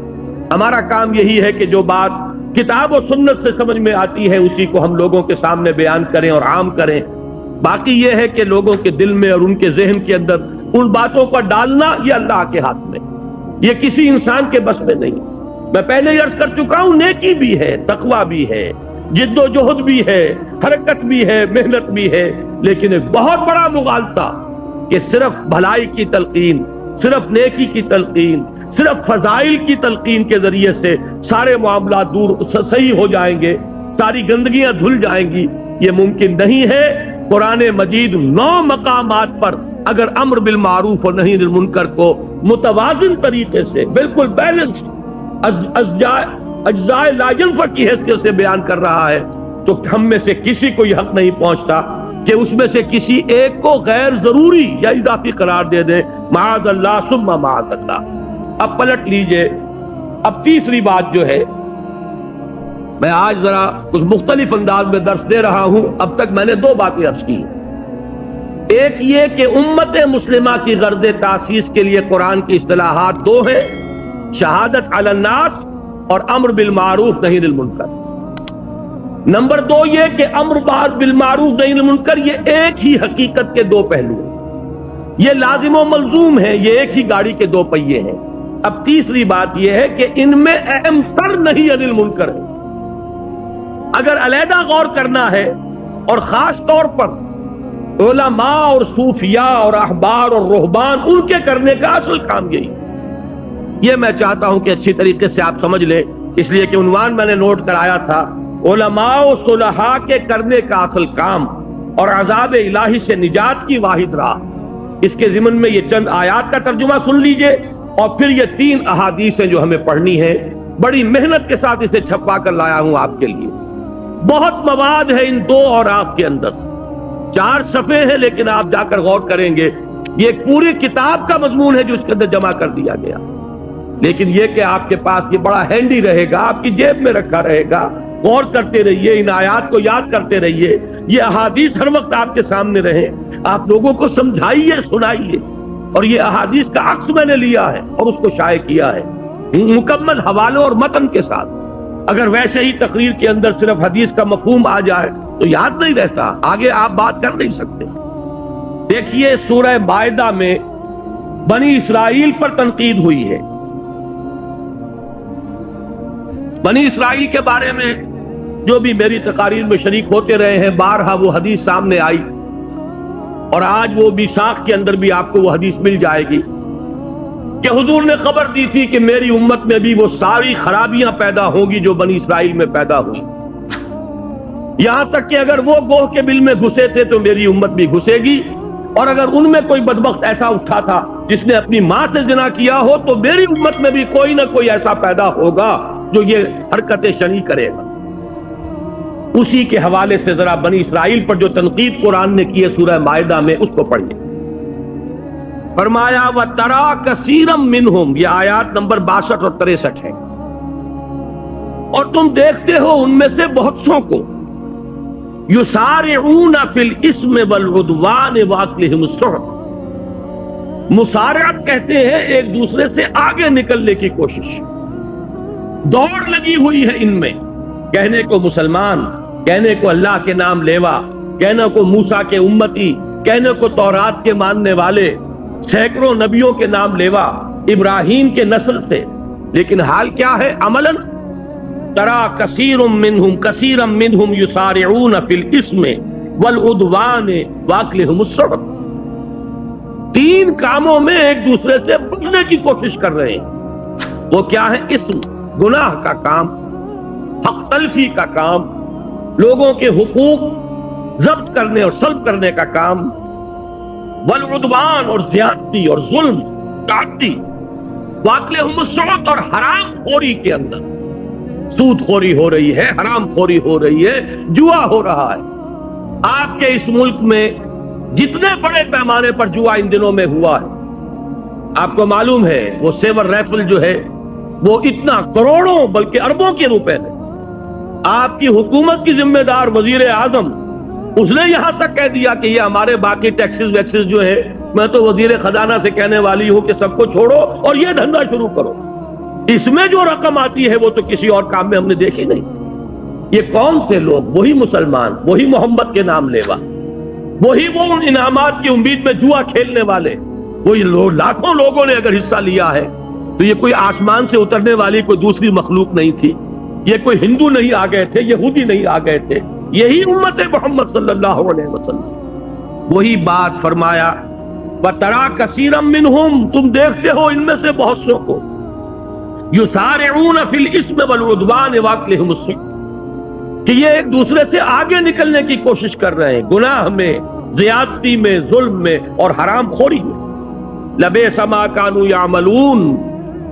Speaker 1: ہمارا کام یہی ہے کہ جو بات کتاب و سنت سے سمجھ میں آتی ہے اسی کو ہم لوگوں کے سامنے بیان کریں اور عام کریں۔ باقی یہ ہے کہ لوگوں کے دل میں اور ان کے ذہن کے اندر ان باتوں کو ڈالنا یہ اللہ کے ہاتھ میں، یہ کسی انسان کے بس میں نہیں۔ میں پہلے ہی عرض کر چکا ہوں، نیکی بھی ہے، تقویٰ بھی ہے، جد و جہد بھی ہے، حرکت بھی ہے، محنت بھی ہے، لیکن ایک بہت بڑا مغالطہ کہ صرف بھلائی کی تلقین، صرف نیکی کی تلقین، صرف فضائل کی تلقین کے ذریعے سے سارے معاملات دور صحیح ہو جائیں گے، ساری گندگیاں دھل جائیں گی، یہ ممکن نہیں ہے۔ قرآن مجید 9 مقامات پر اگر امر بالمعروف اور نہی عن المنکر کو متوازن طریقے سے بالکل بیلنس اجزاء لا ينفک کی حیثیت سے بیان کر رہا ہے، تو ہم میں سے کسی کو یہ حق نہیں پہنچتا کہ اس میں سے کسی ایک کو غیر ضروری یا اضافی قرار دے دے، معاذ اللہ ثم معاذ اللہ۔ اب پلٹ لیجئے، اب تیسری بات جو ہے، میں آج ذرا کچھ مختلف انداز میں درس دے رہا ہوں، اب تک میں نے 2 باتیں عرض کی۔ ایک یہ کہ امت مسلمہ کی غرض تاسیس کے لیے قرآن کی اصطلاحات 2 ہیں، شہادت علی الناس اور امر بالمعروف نہی عن المنکر۔ نمبر 2 یہ کہ امر بالمعروف نہی عن المنکر یہ ایک ہی حقیقت کے 2 پہلو ہیں، یہ لازم و ملزوم ہے، یہ ایک ہی گاڑی کے 2 پہیے ہیں۔ اب تیسری بات یہ ہے کہ ان میں اہم تر نہی عن المنکر ہے۔ اگر علیحدہ غور کرنا ہے، اور خاص طور پر علماء اور صوفیاء اور احبار اور رہبان ان کے کرنے کا اصل کام یہی، یہ میں چاہتا ہوں کہ اچھی طریقے سے آپ سمجھ لیں، اس لیے کہ عنوان میں نے نوٹ کرایا تھا، علماء و صلحاء کے کرنے کا اصل کام اور عذاب الہی سے نجات کی واحد راہ۔ اس کے ضمن میں یہ چند آیات کا ترجمہ سن لیجئے، اور پھر یہ 3 احادیث ہیں جو ہمیں پڑھنی ہے۔ بڑی محنت کے ساتھ اسے چھپا کر لایا ہوں آپ کے لیے، بہت مواد ہے ان 2 اور آپ کے اندر، 4 صفحے ہیں، لیکن آپ جا کر غور کریں گے یہ ایک پوری کتاب کا مضمون ہے جو اس کے اندر جمع کر دیا گیا، لیکن یہ کہ آپ کے پاس یہ بڑا ہینڈی رہے گا، آپ کی جیب میں رکھا رہے گا، غور کرتے رہیے، ان آیات کو یاد کرتے رہیے، یہ احادیث ہر وقت آپ کے سامنے رہیں، آپ لوگوں کو سمجھائیے، سنائیے۔ اور یہ احادیث کا عکس میں نے لیا ہے اور اس کو شائع کیا ہے مکمل حوالوں اور متن کے ساتھ۔ اگر ویسے ہی تقریر کے اندر صرف حدیث کا مفہوم آ جائے تو یاد نہیں رہتا، آگے آپ بات کر نہیں سکتے۔ دیکھیے سورہ مائدہ میں بنی اسرائیل پر تنقید ہوئی ہے. بنی اسرائیل کے بارے میں جو بھی میری تقاریر میں شریک ہوتے رہے ہیں بارہا وہ حدیث سامنے آئی، اور آج وہ میثاق کے اندر بھی آپ کو وہ حدیث مل جائے گی کہ حضور نے خبر دی تھی کہ میری امت میں بھی وہ ساری خرابیاں پیدا ہوں گی جو بنی اسرائیل میں پیدا ہوئی. یہاں تک کہ اگر وہ گوہ کے بل میں گھسے تھے تو میری امت بھی گھسے گی، اور اگر ان میں کوئی بدبخت ایسا اٹھا تھا جس نے اپنی ماں سے زنا کیا ہو تو میری امت میں بھی کوئی نہ کوئی ایسا پیدا ہوگا جو یہ حرکت شنی کرے گا. اسی کے حوالے سے ذرا بنی اسرائیل پر جو تنقید قرآن نے کی ہے سورہ مائدہ میں اس کو پڑھیے. فرمایا وَتَرَىٰ كَثِيرًا مِّنْهُمْ، یہ آیات نمبر 62 اور 63 ہے، اور تم دیکھتے ہو ان میں سے بہت سو کو يُسَارِعُونَ فِي الْإِثْمِ وَالْعُدْوَانِ وَأَكْلِهِمُ السُّحْتَ، مسارعت کہتے ہیں ایک دوسرے سے آگے نکلنے کی کوشش، دوڑ لگی ہوئی ہے ان میں، کہنے کو مسلمان، کہنے کو اللہ کے نام لیوا، کہنے کو موسیٰ کے امتی، کہنے کو تورات کے ماننے والے، سینکڑوں نبیوں کے نام لیوا، ابراہیم کے نسل سے، لیکن حال کیا ہے عملاً؟ ترا کثیر منہم یسارعون فی الاسم والعدوان واکلہم السحت، تین کاموں میں ایک دوسرے سے بچنے کی کوشش کر رہے ہیں. وہ کیا ہے؟ اسم، گناہ کا کام، حق تلفی کا کام، لوگوں کے حقوق ضبط کرنے اور سلب کرنے کا کام، والعدوان اور زیادتی اور ظلم تعدی، واکلہم السحت اور حرام خوری کے اندر سود خوری ہو رہی ہے، حرام خوری ہو رہی ہے، جوا ہو رہا ہے. آپ کے اس ملک میں جتنے بڑے پیمانے پر جوا ان دنوں میں ہوا ہے، آپ کو معلوم ہے وہ سیور ریفل جو ہے وہ اتنا کروڑوں بلکہ اربوں کے روپے میں، آپ کی حکومت کی ذمہ دار وزیر اعظم اس نے یہاں تک کہہ دیا کہ یہ ہمارے باقی ٹیکسز ویکسز جو ہے میں تو وزیر خزانہ سے کہنے والی ہوں کہ سب کو چھوڑو اور یہ دھندا شروع کرو. اس میں جو رقم آتی ہے وہ تو کسی اور کام میں ہم نے دیکھی نہیں. یہ کون سے لوگ؟ وہی مسلمان، وہی محمد کے نام لیوا، وہی وہ ان انعامات کی امید میں جوا کھیلنے والے، وہی لاکھوں لوگوں نے اگر حصہ لیا ہے تو یہ کوئی آسمان سے اترنے والی کوئی دوسری مخلوق نہیں تھی، یہ کوئی ہندو نہیں آ گئے تھے، یہودی نہیں آ گئے تھے، یہی امت محمد صلی اللہ علیہ وسلم. وہی بات فرمایا وَتَرَىٰ كَثِيرًا مِّنْهُمْ، تم دیکھتے ہو ان میں سے بہت سو کو يُسَارِعُونَ فِي الْإِثْمِ وَالْعُدْوَانِ وَأَكْلِهِمُ السُّحْتَ، کہ یہ ایک دوسرے سے آگے نکلنے کی کوشش کر رہے ہیں گناہ میں، زیادتی میں، ظلم میں اور حرام خوری میں. لَبِئْسَ مَا كَانُوا يَعْمَلُونَ،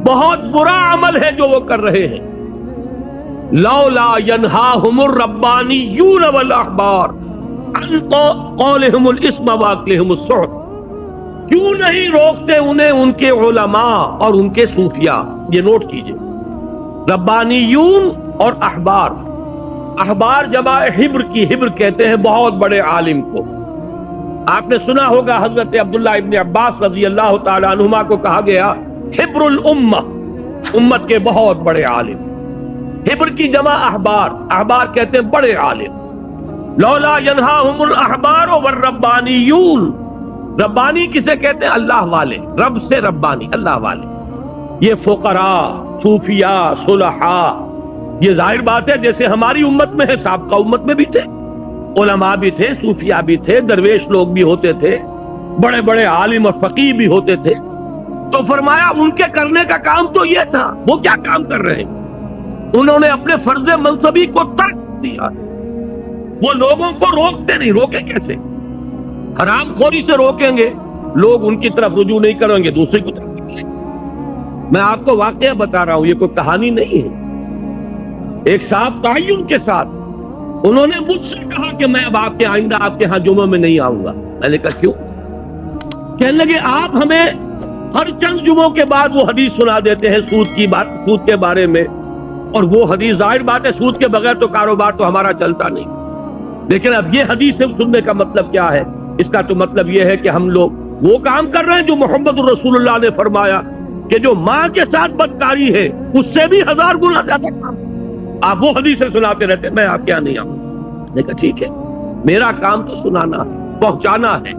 Speaker 1: بہت برا عمل ہے جو وہ کر رہے ہیں. لولا ينهاهم الربانيون والاحبار عن قولهم الاسم واكلهم السحت، کیوں نہیں روکتے انہیں ان کے علماء اور ان کے صوفیاء؟ یہ نوٹ کیجئے، ربانیون اور احبار. احبار جمع حبر کی، حبر کہتے ہیں بہت بڑے عالم کو. آپ نے سنا ہوگا حضرت عبداللہ ابن عباس رضی اللہ تعالی عنہما کو کہا گیا حبر الامہ، امت کے بہت بڑے عالم. حبر کی جمع احبار، احبار کہتے ہیں بڑے عالم. لولا ینہاہم الاحبار والربانیون، ربانی کسے کہتے ہیں؟ اللہ والے، رب سے ربانی، اللہ والے. یہ فقراء، صوفیاء، صلحاء، یہ ظاہر بات ہے جیسے ہماری امت میں ہے، سابقہ امت میں بھی تھے، علماء بھی تھے، صوفیاء بھی تھے، درویش لوگ بھی ہوتے تھے، بڑے بڑے عالم اور فقیہ بھی ہوتے تھے. تو فرمایا ان کے کرنے کا کام تو یہ تھا. وہ کیا کام کر رہے ہیں؟ انہوں نے اپنے فرض منصبی کو ترک دیا. وہ لوگوں کو روکتے نہیں، روکیں کیسے؟ حرام خوری سے روکیں گے، لوگ ان کی طرف رجوع نہیں کریں گے، دوسری کی طرف نکلیں گے. میں آپ کو واقعہ بتا رہا ہوں، یہ کوئی کہانی نہیں ہے. ایک صاحب تعین کے ساتھ انہوں نے مجھ سے کہا کہ میں اب آپ کے آئندہ آپ کے ہاں جمعہ میں نہیں آؤں گا. میں نے کہا کیوں؟ کہنے لگے آپ ہمیں ہر چند جمعوں کے بعد وہ حدیث سنا دیتے ہیں سود کی بات، سود کے بارے میں، اور وہ حدیث ظاہر بات ہے سود کے بغیر تو کاروبار تو ہمارا چلتا نہیں. لیکن اب یہ حدیث سننے کا مطلب کیا ہے؟ اس کا تو مطلب یہ ہے کہ ہم لوگ وہ کام کر رہے ہیں جو محمد الرسول اللہ نے فرمایا کہ جو ماں کے ساتھ بدکاری ہے اس سے بھی 1000 گنا زیادہ کام. آپ وہ حدیثیں سناتے رہتے، میں آپ کیا نہیں آؤں. میں کہا ٹھیک ہے، میرا کام تو سنانا ہے، پہنچانا ہے،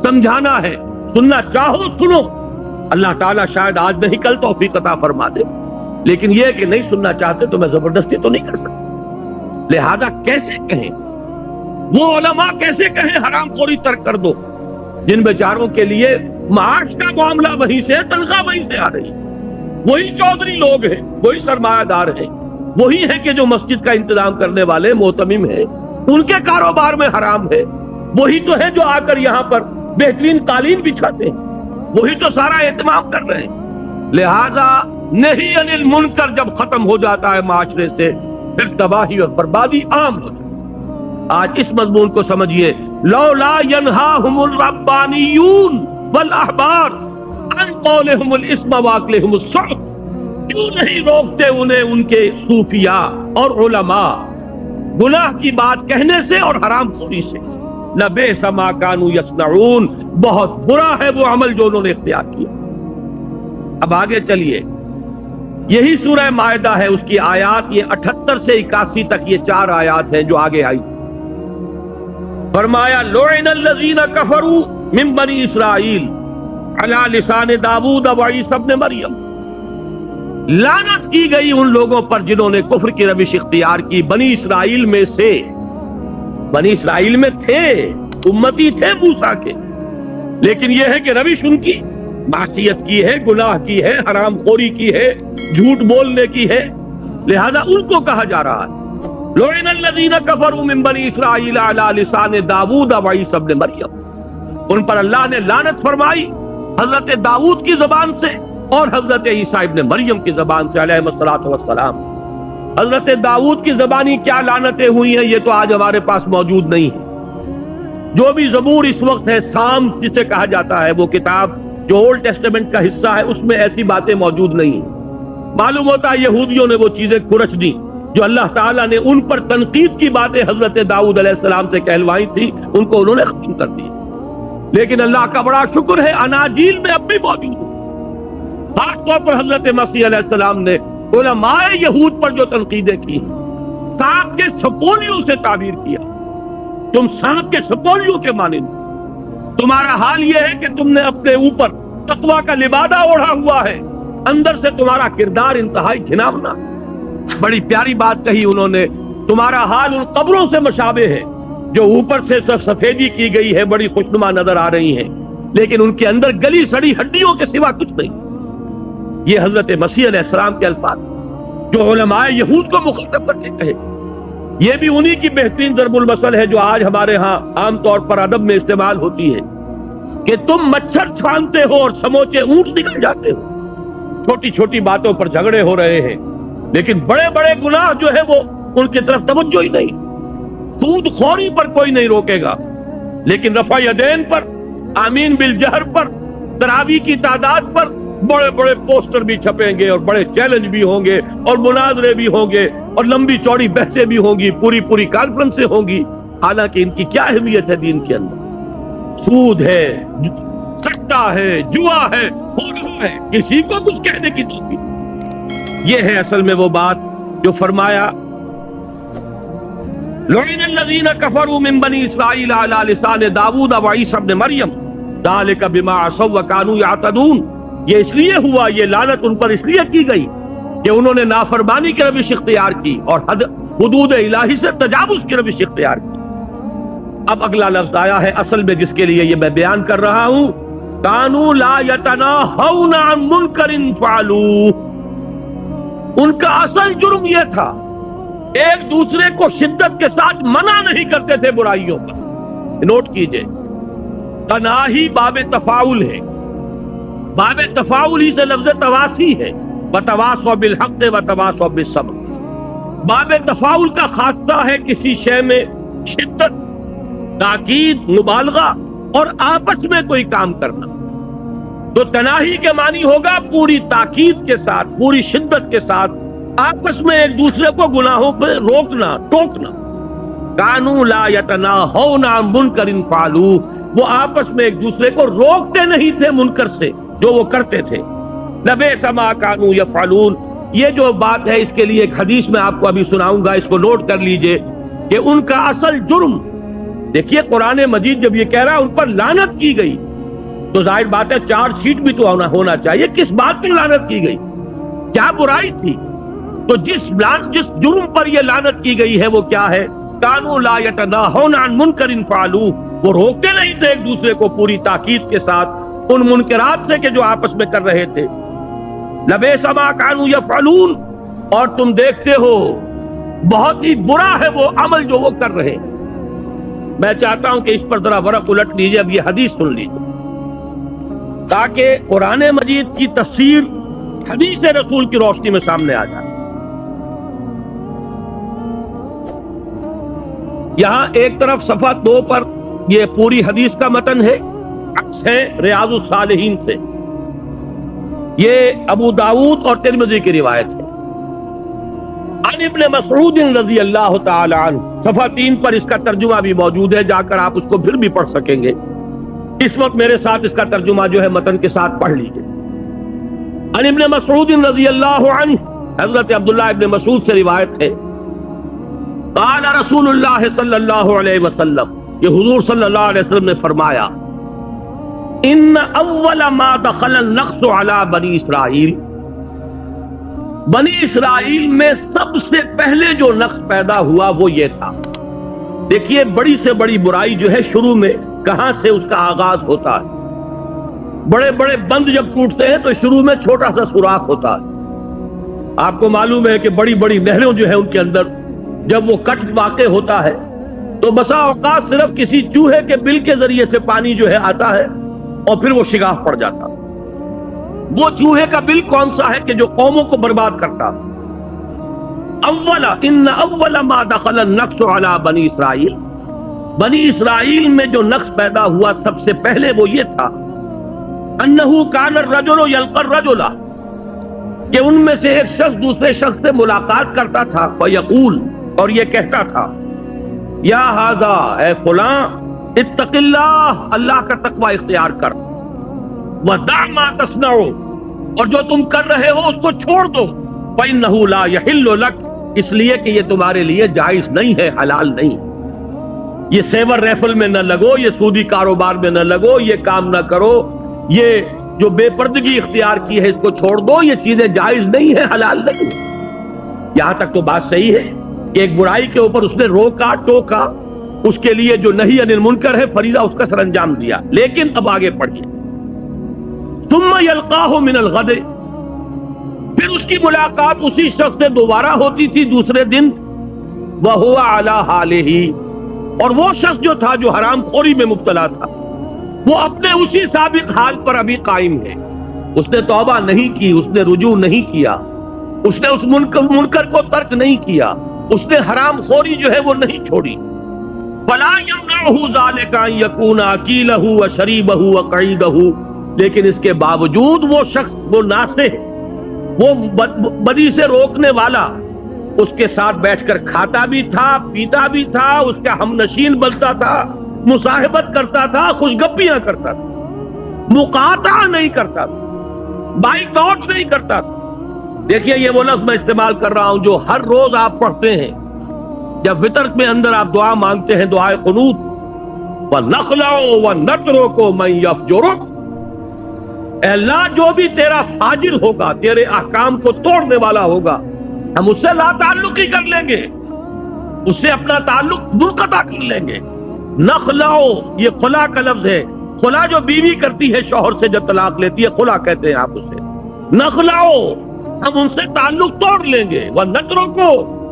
Speaker 1: سمجھانا ہے. سننا چاہو سنو، اللہ تعالیٰ شاید آج نہیں کل توفیق عطا فرما دے، لیکن یہ کہ نہیں سننا چاہتے تو میں زبردستی تو نہیں کر سکتا۔ لہذا کیسے کہیں وہ علماء، کیسے کہیں حرام خوری ترک کر دو، جن بیچاروں کے لیے معاش کا معاملہ وہیں سے، تنخواہ وہیں سے آ رہی، وہی چودھری لوگ ہیں، وہی سرمایہ دار ہیں، وہی ہیں کہ جو مسجد کا انتظام کرنے والے معتمم ہیں، ان کے کاروبار میں حرام ہے، وہی تو ہے جو آ کر یہاں پر بہترین قالین بچھاتے ہیں، وہی تو سارا اہتمام کر رہے ہیں۔ لہذا نہی عن المنکر جب ختم ہو جاتا ہے معاشرے سے، پھر تباہی اور بربادی عام ہو جاتی ہے۔ آج اس مضمون کو سمجھیے، لولا ینہاہم الربانیون والاحبار عن قولہم الاسم واکلہم السحت، کیوں نہیں روکتے انہیں ان کے صوفیاء اور علماء گناہ کی بات کہنے سے اور حرام خوری سے؟ لبئس ما کانوا یصنعون، بہت برا ہے وہ عمل جو انہوں نے اختیار کیا۔ اب آگے چلیے، یہی سورہ مائدہ ہے، اس کی آیات یہ 78 سے 81 تک یہ 4 آیات ہیں جو آگے آئی۔ فرمایا لعن الذین کفروا من بنی اسرائیل علی لسان داؤد و عیسی ابن مریم، لعنت کی گئی ان لوگوں پر جنہوں نے کفر کی روش اختیار کی بنی اسرائیل میں سے۔ بنی اسرائیل میں تھے، امتی تھے موسیٰ کے، لیکن یہ ہے کہ روش ان کی معصیت کی ہے، گناہ کی ہے، حرام خوری کی ہے، جھوٹ بولنے کی ہے، لہذا ان کو کہا جا رہا ہے لعن الذین کفروا من بنی اسرائیل علی لسان داؤد و عیسی ابن مریم، ان پر اللہ نے لعنت فرمائی حضرت داؤد کی زبان سے اور حضرت عیسیٰ ابن مریم کی زبان سے علیہ الصلوۃ والسلام۔ حضرت داؤد کی زبانی کیا لعنتیں ہوئی ہیں یہ تو آج ہمارے پاس موجود نہیں ہے۔ جو بھی زبور اس وقت ہے، سام جسے کہا جاتا ہے، وہ کتاب جو اولڈ ٹیسٹمنٹ کا حصہ ہے، اس میں ایسی باتیں موجود نہیں ہیں۔ معلوم ہوتا ہے یہودیوں نے وہ چیزیں کھرچ دی جو اللہ تعالیٰ نے ان پر تنقید کی باتیں حضرت داؤد علیہ السلام سے کہلوائی تھی، ان کو انہوں نے ختم کر دی۔ لیکن اللہ کا بڑا شکر ہے اناجیل میں اب بھی موجود ہے۔ خاص طور پر حضرت مسیح علیہ السلام نے علماء یہود پر جو تنقیدیں کی، سانپ کے سپولیوں سے تعبیر کیا، تم سانپ کے سپولیوں کے مانند، تمہارا حال یہ ہے کہ تم نے اپنے اوپر تقویٰ کا لبادہ اوڑھا ہوا ہے، اندر سے تمہارا کردار انتہائی گھناؤنا۔ بڑی پیاری بات کہی انہوں نے، تمہارا حال ان قبروں سے مشابہ ہے جو اوپر سے سفیدی کی گئی ہے، بڑی خوشنما نظر آ رہی ہیں، لیکن ان کے اندر گلی سڑی ہڈیوں کے سوا کچھ نہیں۔ یہ حضرت مسیح علیہ السلام کے الفاظ جو علماء یہود کو مخاطب کر کے کہے، یہ بھی انہی کی بہترین ضرب المثل ہے جو آج ہمارے ہاں عام طور پر ادب میں استعمال ہوتی ہے کہ تم مچھر چھانتے ہو اور سموچے اونٹ نکل جاتے ہو۔ چھوٹی چھوٹی باتوں پر جھگڑے ہو رہے ہیں، لیکن بڑے بڑے گناہ جو ہے وہ ان کی طرف توجہ ہی نہیں۔ سود خوری پر کوئی نہیں روکے گا، لیکن رفع یدین پر، آمین بالجہر پر، تراویح کی تعداد پر بڑے بڑے پوسٹر بھی چھپیں گے اور بڑے چیلنج بھی ہوں گے اور مناظرے بھی ہوں گے اور لمبی چوڑی بحثیں بھی ہوں گی، پوری کانفرنسیں ہوں گی، حالانکہ ان کی کیا اہمیت ہے دین کے اندر؟ سود ہے، سٹا ہے، جوا ہے، ہونا ہے، کسی کو کچھ کہنے کی توفیق۔ یہ ہے اصل میں وہ بات جو فرمایا لعن الذین کفروا من بنی اسرائیل علی لسان داؤد و عیسی ابن مریم ذلک بما عصوا وکانوا یعتدون۔ یہ اس لیے ہوا، یہ لعنت ان پر اس لیے کی گئی کہ انہوں نے نافرمانی کی روش اختیار کی اور حدود الہی سے تجاوز کی روش اختیار کی۔ اب اگلا لفظ آیا ہے اصل میں جس کے لیے یہ میں بیان کر رہا ہوں، کانوا لا یتناہون عن منکر فعلوہ۔ ان کا اصل جرم یہ تھا، ایک دوسرے کو شدت کے ساتھ منع نہیں کرتے تھے برائیوں پر۔ نوٹ کیجئے، تناہی باب تفاعل ہے، باب تفاعل ہی سے لفظ تواسی ہے، وتواصوا بالحق وتواصوا بالصبر۔ باب تفاعل کا خاصہ ہے کسی شے میں شدت، تاکید، مبالغہ اور آپس میں کوئی کام کرنا۔ تو تناہی کے معنی ہوگا پوری تاکید کے ساتھ، پوری شدت کے ساتھ آپس میں ایک دوسرے کو گناہوں پہ روکنا، ٹوکنا۔ کانوا لا یتناہون عن منکر فعلوہ، وہ آپس میں ایک دوسرے کو روکتے نہیں تھے منکر سے جو وہ کرتے تھے۔ لبئس ما کانوا یفعلون، یہ جو بات ہے اس کے لیے ایک حدیث میں آپ کو ابھی سناؤں گا، اس کو نوٹ کر لیجئے کہ ان کا اصل جرم، دیکھیے قرآن مجید جب یہ کہہ رہا ہے ان پر لعنت کی گئی، تو ظاہر بات ہے چارج شیٹ بھی تو ہونا چاہیے. کس بات پر لعنت کی گئی؟ کیا برائی تھی؟ تو جس جرم پر یہ لعنت کی گئی ہے وہ کیا ہے؟ کانوا لا یتناہون عن منکر فعلوہ، وہ روکتے نہیں تھے ایک دوسرے کو پوری تاکید کے ساتھ ان منکرات سے کہ جو آپس میں کر رہے تھے. لبئس ما کانوا یفعلون، اور تم دیکھتے ہو بہت ہی برا ہے وہ عمل جو وہ کر رہے ہیں. میں چاہتا ہوں کہ اس پر ذرا ورق الٹ لیجیے، اب یہ حدیث سن لیجیے تاکہ قرآن مجید کی تفسیر حدیث رسول کی روشنی میں سامنے آ جائے. یہاں ایک طرف صفحہ 2 پر یہ پوری حدیث کا متن ہے، عکس ہے ریاض الصالحین سے. یہ ابو داؤد اور ترمذی کی روایت ہے. عن ابن مسعود رضی اللہ تعالی عنہ، صفحہ 3 پر اس کا ترجمہ بھی موجود ہے، جا کر آپ اس کو پھر بھی پڑھ سکیں گے. اس وقت میرے ساتھ اس کا ترجمہ جو ہے متن کے ساتھ پڑھ لیجئے. عن ابن مسعود رضی اللہ عنہ، حضرت عبداللہ ابن مسعود سے روایت ہے، قال رسول اللہ صلی اللہ علیہ وسلم، یہ حضور صلی اللہ علیہ وسلم نے فرمایا، ان اول ما دخل النقص علی بنی اسرائیل، بنی اسرائیل میں سب سے پہلے جو نقص پیدا ہوا وہ یہ تھا. دیکھیے بڑی سے بڑی برائی جو ہے شروع میں کہاں سے اس کا آغاز ہوتا ہے. بڑے بڑے بند جب ٹوٹتے ہیں تو شروع میں چھوٹا سا سوراخ ہوتا ہے. آپ کو معلوم ہے کہ بڑی بڑی نہریں جو ہے ان کے اندر جب وہ کٹ واقع ہوتا ہے تو بسا اوقات صرف کسی چوہے کے بل کے ذریعے سے پانی جو ہے آتا ہے اور پھر وہ شگاف پڑ جاتا. وہ چوہے کا بل کون سا ہے کہ جو قوموں کو برباد کرتا. ان اول ما دخل النقص علی بنی اسرائیل، بنی اسرائیل میں جو نقص پیدا ہوا سب سے پہلے وہ یہ تھا، انہ کان الرجل یلقى الرجل، کہ ان میں سے ایک شخص دوسرے شخص سے ملاقات کرتا تھا، فیقول، اور یہ کہتا تھا، یا ھذا، اے فلاں، اتق اللہ، اللہ کا تقوی اختیار کر، ودع ما تصنع، اور جو تم کر رہے ہو اس کو چھوڑ دو، فإنہ لا یحل لک، اس لیے کہ یہ تمہارے لیے جائز نہیں ہے، حلال نہیں. یہ سیور ریفل میں نہ لگو، یہ سودی کاروبار میں نہ لگو، یہ کام نہ کرو، یہ جو بے پردگی اختیار کی ہے اس کو چھوڑ دو، یہ چیزیں جائز نہیں ہے، حلال نہیں. یہاں تک تو بات صحیح ہے کہ ایک برائی کے اوپر اس نے روکا ٹوکا، اس کے لیے جو نہی عن المنکر ہے فریضہ اس کا سر انجام دیا. لیکن اب آگے پڑھیے، ثم یلقاہ من الغد، پھر اس کی ملاقات اسی شخص سے دوبارہ ہوتی تھی دوسرے دن، وہو علی حالہ، اور وہ شخص جو تھا جو حرام خوری میں مبتلا تھا وہ اپنے اسی سابق حال پر ابھی قائم ہے. اس نے توبہ نہیں کی، اس نے رجوع نہیں کیا، اس نے اس منکر کو ترک نہیں کیا، اس نے حرام خوری جو ہے وہ نہیں چھوڑی. فلا یمنعہ ذلک ان یکون اکیلہ وشریبہ وقعیدہ، لیکن اس کے باوجود وہ شخص، وہ ناصح، وہ بدی سے روکنے والا، اس کے ساتھ بیٹھ کر کھاتا بھی تھا، پیتا بھی تھا، اس کا ہم نشین بنتا تھا، مصاحبت کرتا تھا، خوشگپیاں کرتا تھا، مقاطعہ نہیں کرتا تھا، بائک آؤٹ نہیں کرتا تھا. دیکھیے یہ وہ لفظ میں استعمال کر رہا ہوں جو ہر روز آپ پڑھتے ہیں جب وتر میں اندر آپ دعا مانگتے ہیں، دعائے قنوت، وَنَخْلَعُ وَنَتْرُكُ مَن يَفْجُرُكَ، اے اللہ جو بھی تیرا فاجر ہوگا، تیرے احکام کو توڑنے والا ہوگا، ہم اس سے لا تعلق ہی کر لیں گے، اس سے اپنا تعلق منقطع کر لیں گے. نخلعو، یہ خلا کا لفظ ہے، خلا جو بیوی کرتی ہے شوہر سے جب طلاق لیتی ہے، خلا کہتے ہیں آپ اسے. نخلعو، ہم ان سے تعلق توڑ لیں گے، وَنَتْرُكُ،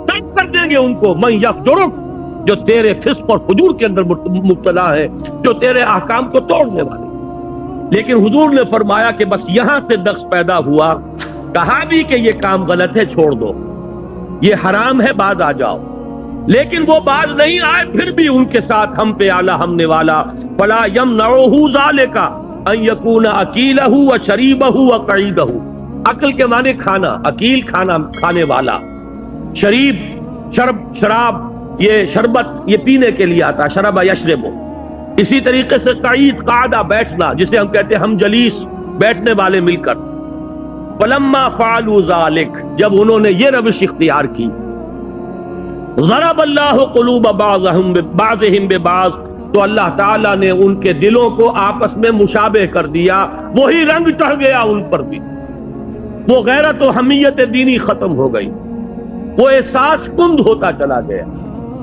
Speaker 1: ترک کر دیں گے ان کو، مَن يَفْجُرُكَ، جو تیرے فسق اور فجور کے اندر مبتلا ہے، جو تیرے احکام کو توڑنے والے. لیکن حضور نے فرمایا کہ بس یہاں سے نقص پیدا ہوا، کہا بھی کہ یہ کام غلط ہے، چھوڑ دو، یہ حرام ہے، باز آ جاؤ. لیکن وہ باز نہیں آئے، پھر بھی ان کے ساتھ ہم پہ آلہ ہمنے والا. فلا یمنعہ ذالک ان یکون اکیلہ وشریبہ وقعیدہ، عقل کے معنی کھانا، اکیل کھانا کھانے والا، شریب شراب، یہ شربت یہ پینے کے لیے آتا، شرب یشرب. اسی طریقے سے قعید، قعدہ بیٹھنا، جسے ہم کہتے ہیں ہم جلیس، بیٹھنے والے مل کر. فلما فعلوا ذلک، جب انہوں نے یہ روش اختیار کی، ضرب اللہ قلوب بعضهم ببعض، تو اللہ تعالیٰ نے ان کے دلوں کو آپس میں مشابہ کر دیا، وہی رنگ چڑھ گیا ان پر بھی، وہ غیرت و حمیت دینی ختم ہو گئی، وہ احساس کند ہوتا چلا گیا۔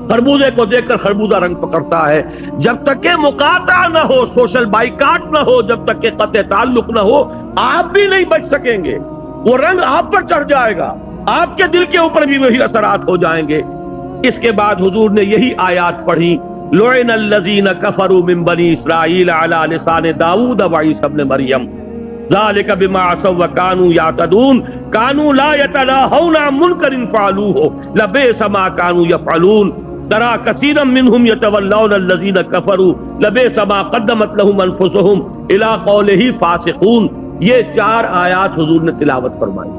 Speaker 1: خربوزے کو دیکھ کر خربوزہ رنگ پکڑتا ہے، جب تک کہ مقاطع نہ ہو، سوشل بائیکاٹ نہ ہو، جب تک کہ قطع تعلق نہ ہو، آپ بھی نہیں بچ سکیں گے، وہ رنگ آپ پر چڑھ جائے گا، آپ کے دل کے اوپر بھی وہی اثرات ہو جائیں گے۔ اس کے بعد حضور نے یہی آیات پڑھی، لعن الذین کفروا من بنی اسرائیل علی لسان داؤد وعیسی ابن مریم ذالک بما عصوا وکانوا یعتدون کانوا لا یتناہون عن منکر فعلوہ لبئس ما کانوا یفعلون ترى كثيرا منهم يتولون الذين كفروا لبئس ما قدمت لهم انفسهم الى قوله فاسقون۔ یہ 4 آیات حضور نے تلاوت فرمائی،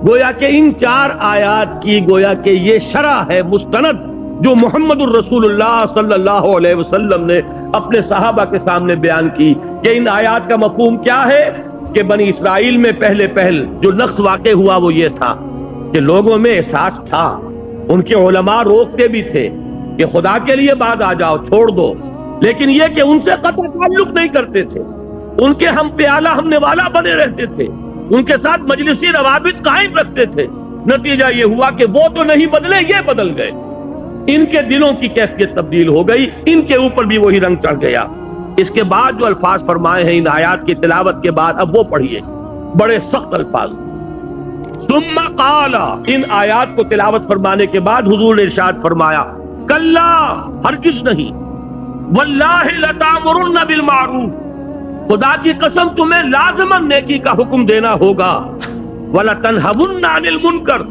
Speaker 1: گویا کہ ان 4 آیات کی گویا کہ یہ شرح ہے مستند جو محمد الرسول اللہ صلی اللہ علیہ وسلم نے اپنے صحابہ کے سامنے بیان کی کہ ان آیات کا مفہوم کیا ہے کہ بنی اسرائیل میں پہل جو نقص واقع ہوا وہ یہ تھا کہ لوگوں میں احساس تھا، ان کے علماء روکتے بھی تھے کہ خدا کے لیے بعد آ جاؤ، چھوڑ دو، لیکن یہ کہ ان سے قطع تعلق نہیں کرتے تھے، ان کے ہم پیالہ ہم نوالا بنے رہتے تھے، ان کے ساتھ مجلسی روابط قائم رکھتے تھے۔ نتیجہ یہ ہوا کہ وہ تو نہیں بدلے، یہ بدل گئے، ان کے دلوں کی کیفیت تبدیل ہو گئی، ان کے اوپر بھی وہی رنگ چڑھ گیا۔ اس کے بعد جو الفاظ فرمائے ہیں ان آیات کی تلاوت کے بعد، اب وہ پڑھیے، بڑے سخت الفاظ۔ ثم قال، ان آیات کو تلاوت فرمانے کے بعد حضور نے ارشاد فرمایا، کلا، ہرگز نہیں، واللہ لتامرن بالمعروف، خدا کی قسم تمہیں لازماً نیکی کا حکم دینا ہوگا، ولتنہون عن المنکر،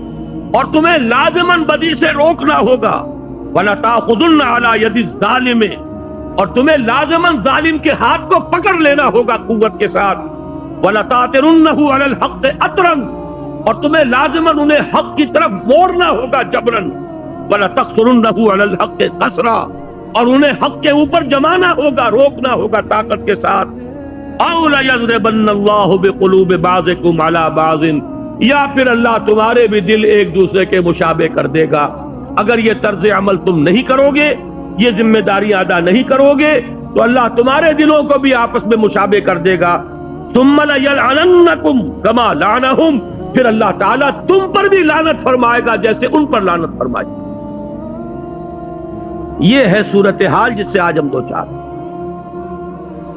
Speaker 1: اور تمہیں لازماً بدی سے روکنا ہوگا، ولتاخذن علی ید الظالم، اور تمہیں لازماً ظالم کے ہاتھ کو پکڑ لینا ہوگا قوت کے ساتھ، ولتاترنہ علی الحق اطرا، اور تمہیں لازماً انہیں حق کی طرف موڑنا ہوگا جبرن، وَلَتَقْصُرُنَّهُ عَلَى الْحَقِّ قَصْرًا، اور انہیں حق کے اوپر جمانا ہوگا، روکنا ہوگا طاقت کے ساتھ، أَوْ لَيَضْرِبَنَّ اللَّهُ بِقُلُوبِ بَعْضِكُمْ عَلَى بَعْضٍ، یا پھر اللہ تمہارے بھی دل ایک دوسرے کے مشابہ کر دے گا۔ اگر یہ طرز عمل تم نہیں کرو گے، یہ ذمہ داریاں ادا نہیں کرو گے، تو اللہ تمہارے دلوں کو بھی آپس میں مشابہ کر دے گا۔ ثُمَّ لَيَلْعَنَنَّكُمْ كَمَا لَعَنَهُمْ، پھر اللہ تعالیٰ تم پر بھی لعنت فرمائے گا جیسے ان پر لعنت فرمائی۔ یہ ہے صورتحال جس سے آج ہم دو چار۔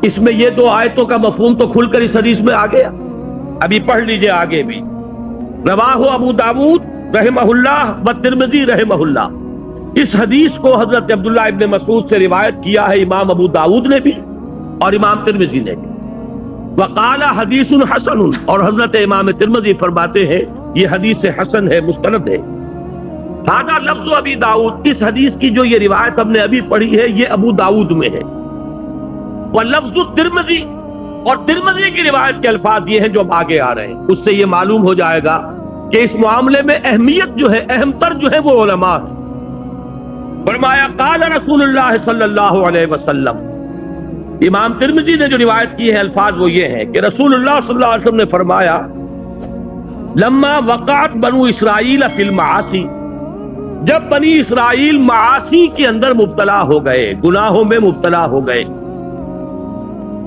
Speaker 1: اس میں یہ 2 آیتوں کا مفہوم تو کھل کر اس حدیث میں آ گیا، ابھی پڑھ لیجئے آگے بھی۔ رواہ ابو داؤد رحمہ اللہ و ترمذی رحمہ اللہ، اس حدیث کو حضرت عبداللہ ابن مسعود سے روایت کیا ہے امام ابو داؤد نے بھی اور امام ترمذی نے بھی۔ وقال حدیث حسن، اور حضرت امام ترمذی فرماتے ہیں یہ حدیث حسن ہے، مستند ہے۔ هذا لفظ ابی داؤد، اس حدیث کی جو یہ روایت ہم نے ابھی پڑھی ہے یہ ابو داؤد میں ہے۔ واللفظ ترمذی، اور ترمذی کی روایت کے الفاظ یہ ہیں جو اب آگے آ رہے ہیں، اس سے یہ معلوم ہو جائے گا کہ اس معاملے میں اہمیت جو ہے، اہم تر جو ہے وہ علماء ہیں۔ فرمایا قال رسول اللہ صلی اللہ علیہ وسلم، امام ترمذی نے جو روایت کی ہے الفاظ وہ یہ ہے کہ رسول اللہ صلی اللہ علیہ وسلم نے فرمایا، لما وقعت بنو اسرائیل فی المعاصی، جب بنی اسرائیل معاصی کے اندر مبتلا ہو گئے، گناہوں میں مبتلا ہو گئے،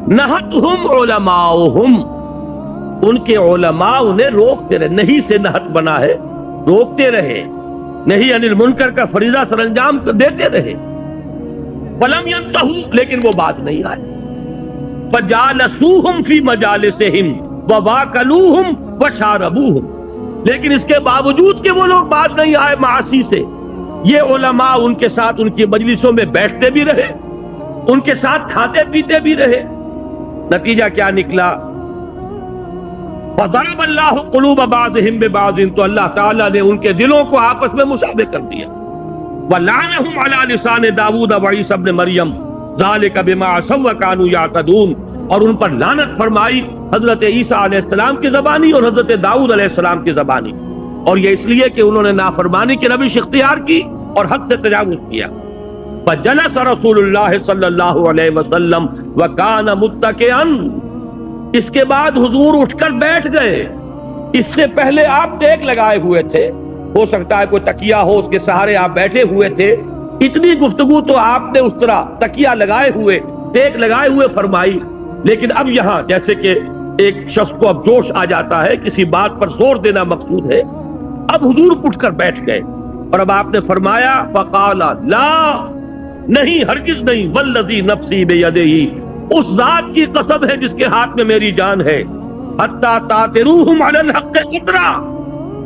Speaker 1: نہتہم علماؤہم، ان کے علماء انہیں روکتے رہے، نہیں سے نہت بنا ہے، روکتے رہے، نہیں عن المنکر کا فریضہ سر انجام دیتے رہے، فلم ينتہوا، لیکن وہ بات نہیں آئے، فجالسوہم فی مجالسہم وواکلوہم وشاربوہم، لیکن اس کے باوجود کہ وہ لوگ بات نہیں آئے معاصی سے، یہ علماء ان کے ساتھ ان کی مجلسوں میں بیٹھتے بھی رہے، ان کے ساتھ کھاتے پیتے بھی رہے۔ نتیجہ کیا نکلا؟ فضرب اللہ قلوب بعضهم ببعض، تو اللہ تعالیٰ نے ان کے دلوں کو آپس میں مشابہ کر دیا۔ وَلَعَنَهُمْ عَلَى لِسَانِ داؤد وعیسی ابن مریم ذَلِكَ بِمَا عَصَوْا وَكَانُوا يَعْتَدُونَ، اور ان پر لعنت فرمائی حضرت عیسیٰ علیہ السلام کی زبانی اور حضرت داؤد علیہ السلام کی زبانی، اور یہ اس لیے کہ انہوں نے نافرمانی کی روش اختیار کی اور حد سے تجاوز کیا۔ فجلس رسول اللہ صلی اللہ علیہ وسلم وکان متکئا، اس کے بعد حضور اٹھ کر بیٹھ گئے۔ اس سے پہلے آپ ٹیک لگائے ہوئے تھے، ہو سکتا ہے کوئی تکیہ ہو اس کے سہارے آپ بیٹھے ہوئے تھے، اتنی گفتگو تو آپ نے اس طرح تکیہ لگائے ہوئے، ٹیک لگائے ہوئے فرمائی، لیکن اب یہاں جیسے کہ ایک شخص کو اب جوش آ جاتا ہے، کسی بات پر زور دینا مقصود ہے، اب حضور اٹھ کر بیٹھ گئے اور اب آپ نے فرمایا فقال لا، نہیں ہرگز نہیں، والذی نفسی بیدہ، اس ذات کی قسم ہے جس کے ہاتھ میں میری جان ہے، حتی تاتروہم علی الحق قطرہ،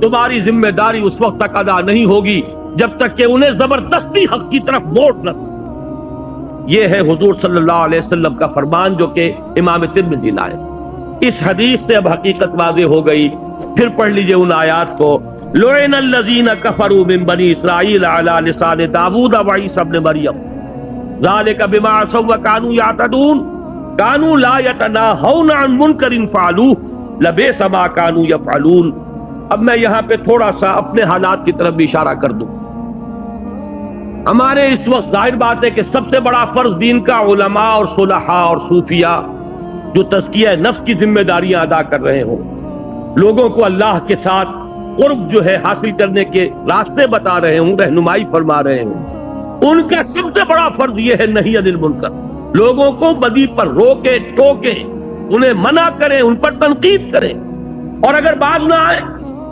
Speaker 1: تمہاری ذمہ داری اس وقت تک ادا نہیں ہوگی جب تک کہ انہیں زبردستی حق کی طرف موڑ نہ دو۔ یہ ہے حضور صلی اللہ علیہ وسلم کا فرمان جو کہ امام ترمذی لائے۔ اس حدیث سے اب حقیقت واضح ہو گئی۔ پھر پڑھ لیجئے ان آیات کو، لعن الذین کفروا من بنی اسرائیل علی لسان داؤد وعیسی ابن مریم ذلک بما عصوا وکانوا یعتدون کانوا لا یتناہون عن منکر فعلوہ لبئس ما کانوا یفعلون۔ اب میں یہاں پہ تھوڑا سا اپنے حالات کی طرف بھی اشارہ کر دوں۔ ہمارے اس وقت ظاہر بات ہے کہ سب سے بڑا فرض دین کا علماء اور صلحاء اور صوفیاء جو تزکیہ نفس کی ذمہ داریاں ادا کر رہے ہوں، لوگوں کو اللہ کے ساتھ قرب جو ہے حاصل کرنے کے راستے بتا رہے ہوں، رہنمائی فرما رہے ہوں، ان کا سب سے بڑا فرض یہ ہے نہی عن المنکر، لوگوں کو بدی پر روکے ٹوکیں، انہیں منع کریں، ان پر تنقید کریں، اور اگر باز نہ آئے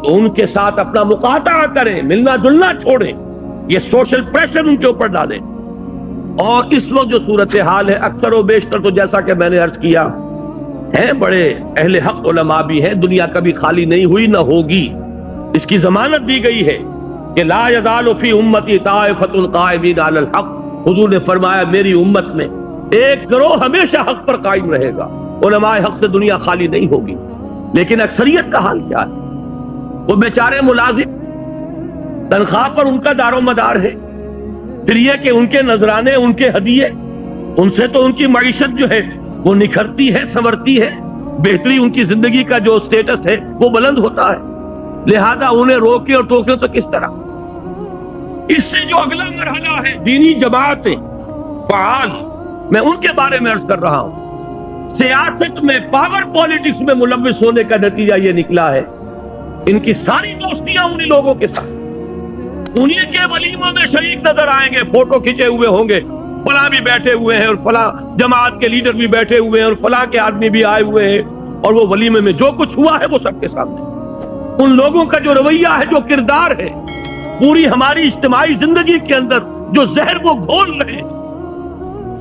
Speaker 1: تو ان کے ساتھ اپنا مقاطعہ کریں، ملنا جلنا چھوڑیں، یہ سوشل پریشر ان کے اوپر ڈالیں۔ اور اس وقت جو صورتحال ہے اکثر و بیشتر تو جیسا کہ میں نے عرض کیا ہیں، بڑے اہل حق علماء بھی ہیں، دنیا کبھی خالی نہیں ہوئی نہ ہوگی، اس کی ضمانت دی گئی ہے کہ لا یزال فی امتی طائفۃ قائمین علی الحق، حضور نے فرمایا میری امت میں ایک گروہ ہمیشہ حق پر قائم رہے گا، علماء حق سے دنیا خالی نہیں ہوگی۔ لیکن اکثریت کا حال کیا ہے؟ وہ بیچارے ملازم، تنخواہ پر ان کا دار و مدار ہے، پھر یہ کہ ان کے نذرانے، ان کے ہدیے، ان سے تو ان کی معیشت جو ہے وہ نکھرتی ہے، سنورتی ہے، بہتری ان کی زندگی کا جو سٹیٹس ہے وہ بلند ہوتا ہے، لہذا انہیں روکے اور ٹوکے تو کس طرح؟ اس سے جو اگلا مرحلہ ہے دینی جماعتیں فعال، میں ان کے بارے میں عرض کر رہا ہوں، سیاست میں پاور پالیٹکس میں ملوث ہونے کا نتیجہ یہ نکلا ہے، ان کی ساری دوستیاں انہی لوگوں کے ساتھ، انہی کے ولیموں میں شریک نظر آئیں گے، فوٹو کھینچے ہوئے ہوں گے، فلاں بھی بیٹھے ہوئے ہیں اور فلاں جماعت کے لیڈر بھی بیٹھے ہوئے ہیں اور فلاں کے آدمی بھی آئے ہوئے ہیں، اور وہ ولیمے میں جو کچھ ہوا ہے وہ سب کے سامنے۔ ان لوگوں کا جو رویہ ہے، جو کردار ہے، پوری ہماری اجتماعی زندگی کے اندر جو زہر وہ گھول رہے ہیں،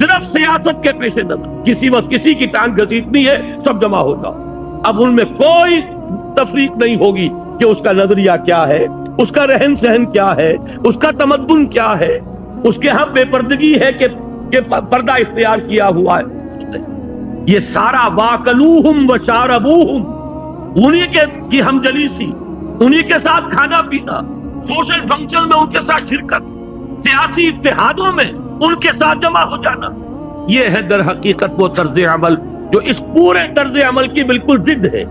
Speaker 1: صرف سیاست کے پیش نظر، کسی وقت کسی کی ٹانگ گھسیٹنی ہے، سب جمع ہوتا۔ اب ان میں کوئی تفریق نہیں ہوگی کہ اس کا نظریہ کیا ہے، اس کا رہن سہن کیا ہے، اس کا تمدن کیا ہے، اس کے ہاں بے پردگی ہے کہ پردہ اختیار کیا ہوا ہے۔ یہ سارا واکلوہم وشاربوہم، انہی کی ہم جلیسی، انہی کے ساتھ کھانا پینا، سوشل فنکشن میں ان کے ساتھ شرکت، سیاسی اتحادوں میں ان کے ساتھ جمع ہو جانا، یہ ہے در حقیقت وہ طرز عمل جو اس پورے طرز عمل کی بالکل ضد ہے۔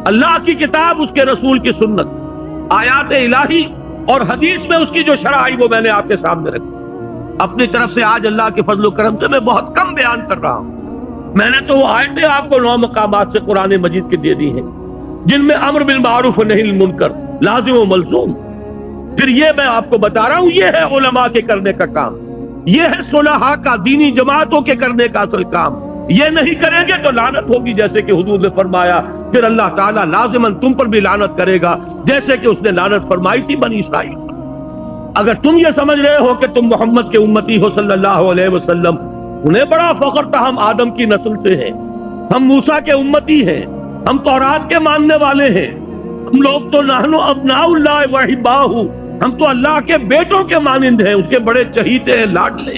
Speaker 1: اللہ کی کتاب، اس کے رسول کی سنت، آیات الہی اور حدیث میں اس کی جو شرح آئی وہ میں نے آپ کے سامنے رکھی۔ اپنی طرف سے آج اللہ کے فضل و کرم سے میں بہت کم بیان کر رہا ہوں، میں نے تو وہ آیتیں آپ کو 9 مقامات سے قرآن مجید کی دے دی ہیں جن میں امر بالمعروف و نہی عن المنکر لازم و ملزوم۔ پھر یہ میں آپ کو بتا رہا ہوں، یہ ہے علماء کے کرنے کا کام، یہ ہے صلحاء کا، دینی جماعتوں کے کرنے کا اصل کام۔ یہ نہیں کریں گے تو لعنت ہوگی، جیسے کہ حضور نے فرمایا، پھر اللہ تعالیٰ لازماً تم پر بھی لعنت کرے گا، جیسے کہ اس نے لعنت فرمائی تھی بنی اسرائیل۔ اگر تم یہ سمجھ رہے ہو کہ تم محمد کے امتی ہو صلی اللہ علیہ وسلم، انہیں بڑا فخر تھا ہم آدم کی نسل سے ہیں، ہم موسیٰ کے امتی ہیں، ہم تورات کے ماننے والے ہیں، ہم لوگ تو نحن ابناء اللہ وحباہ، ہم تو اللہ کے بیٹوں کے مانند ہیں، اس کے بڑے چہیتے ہیں، لاڈلے۔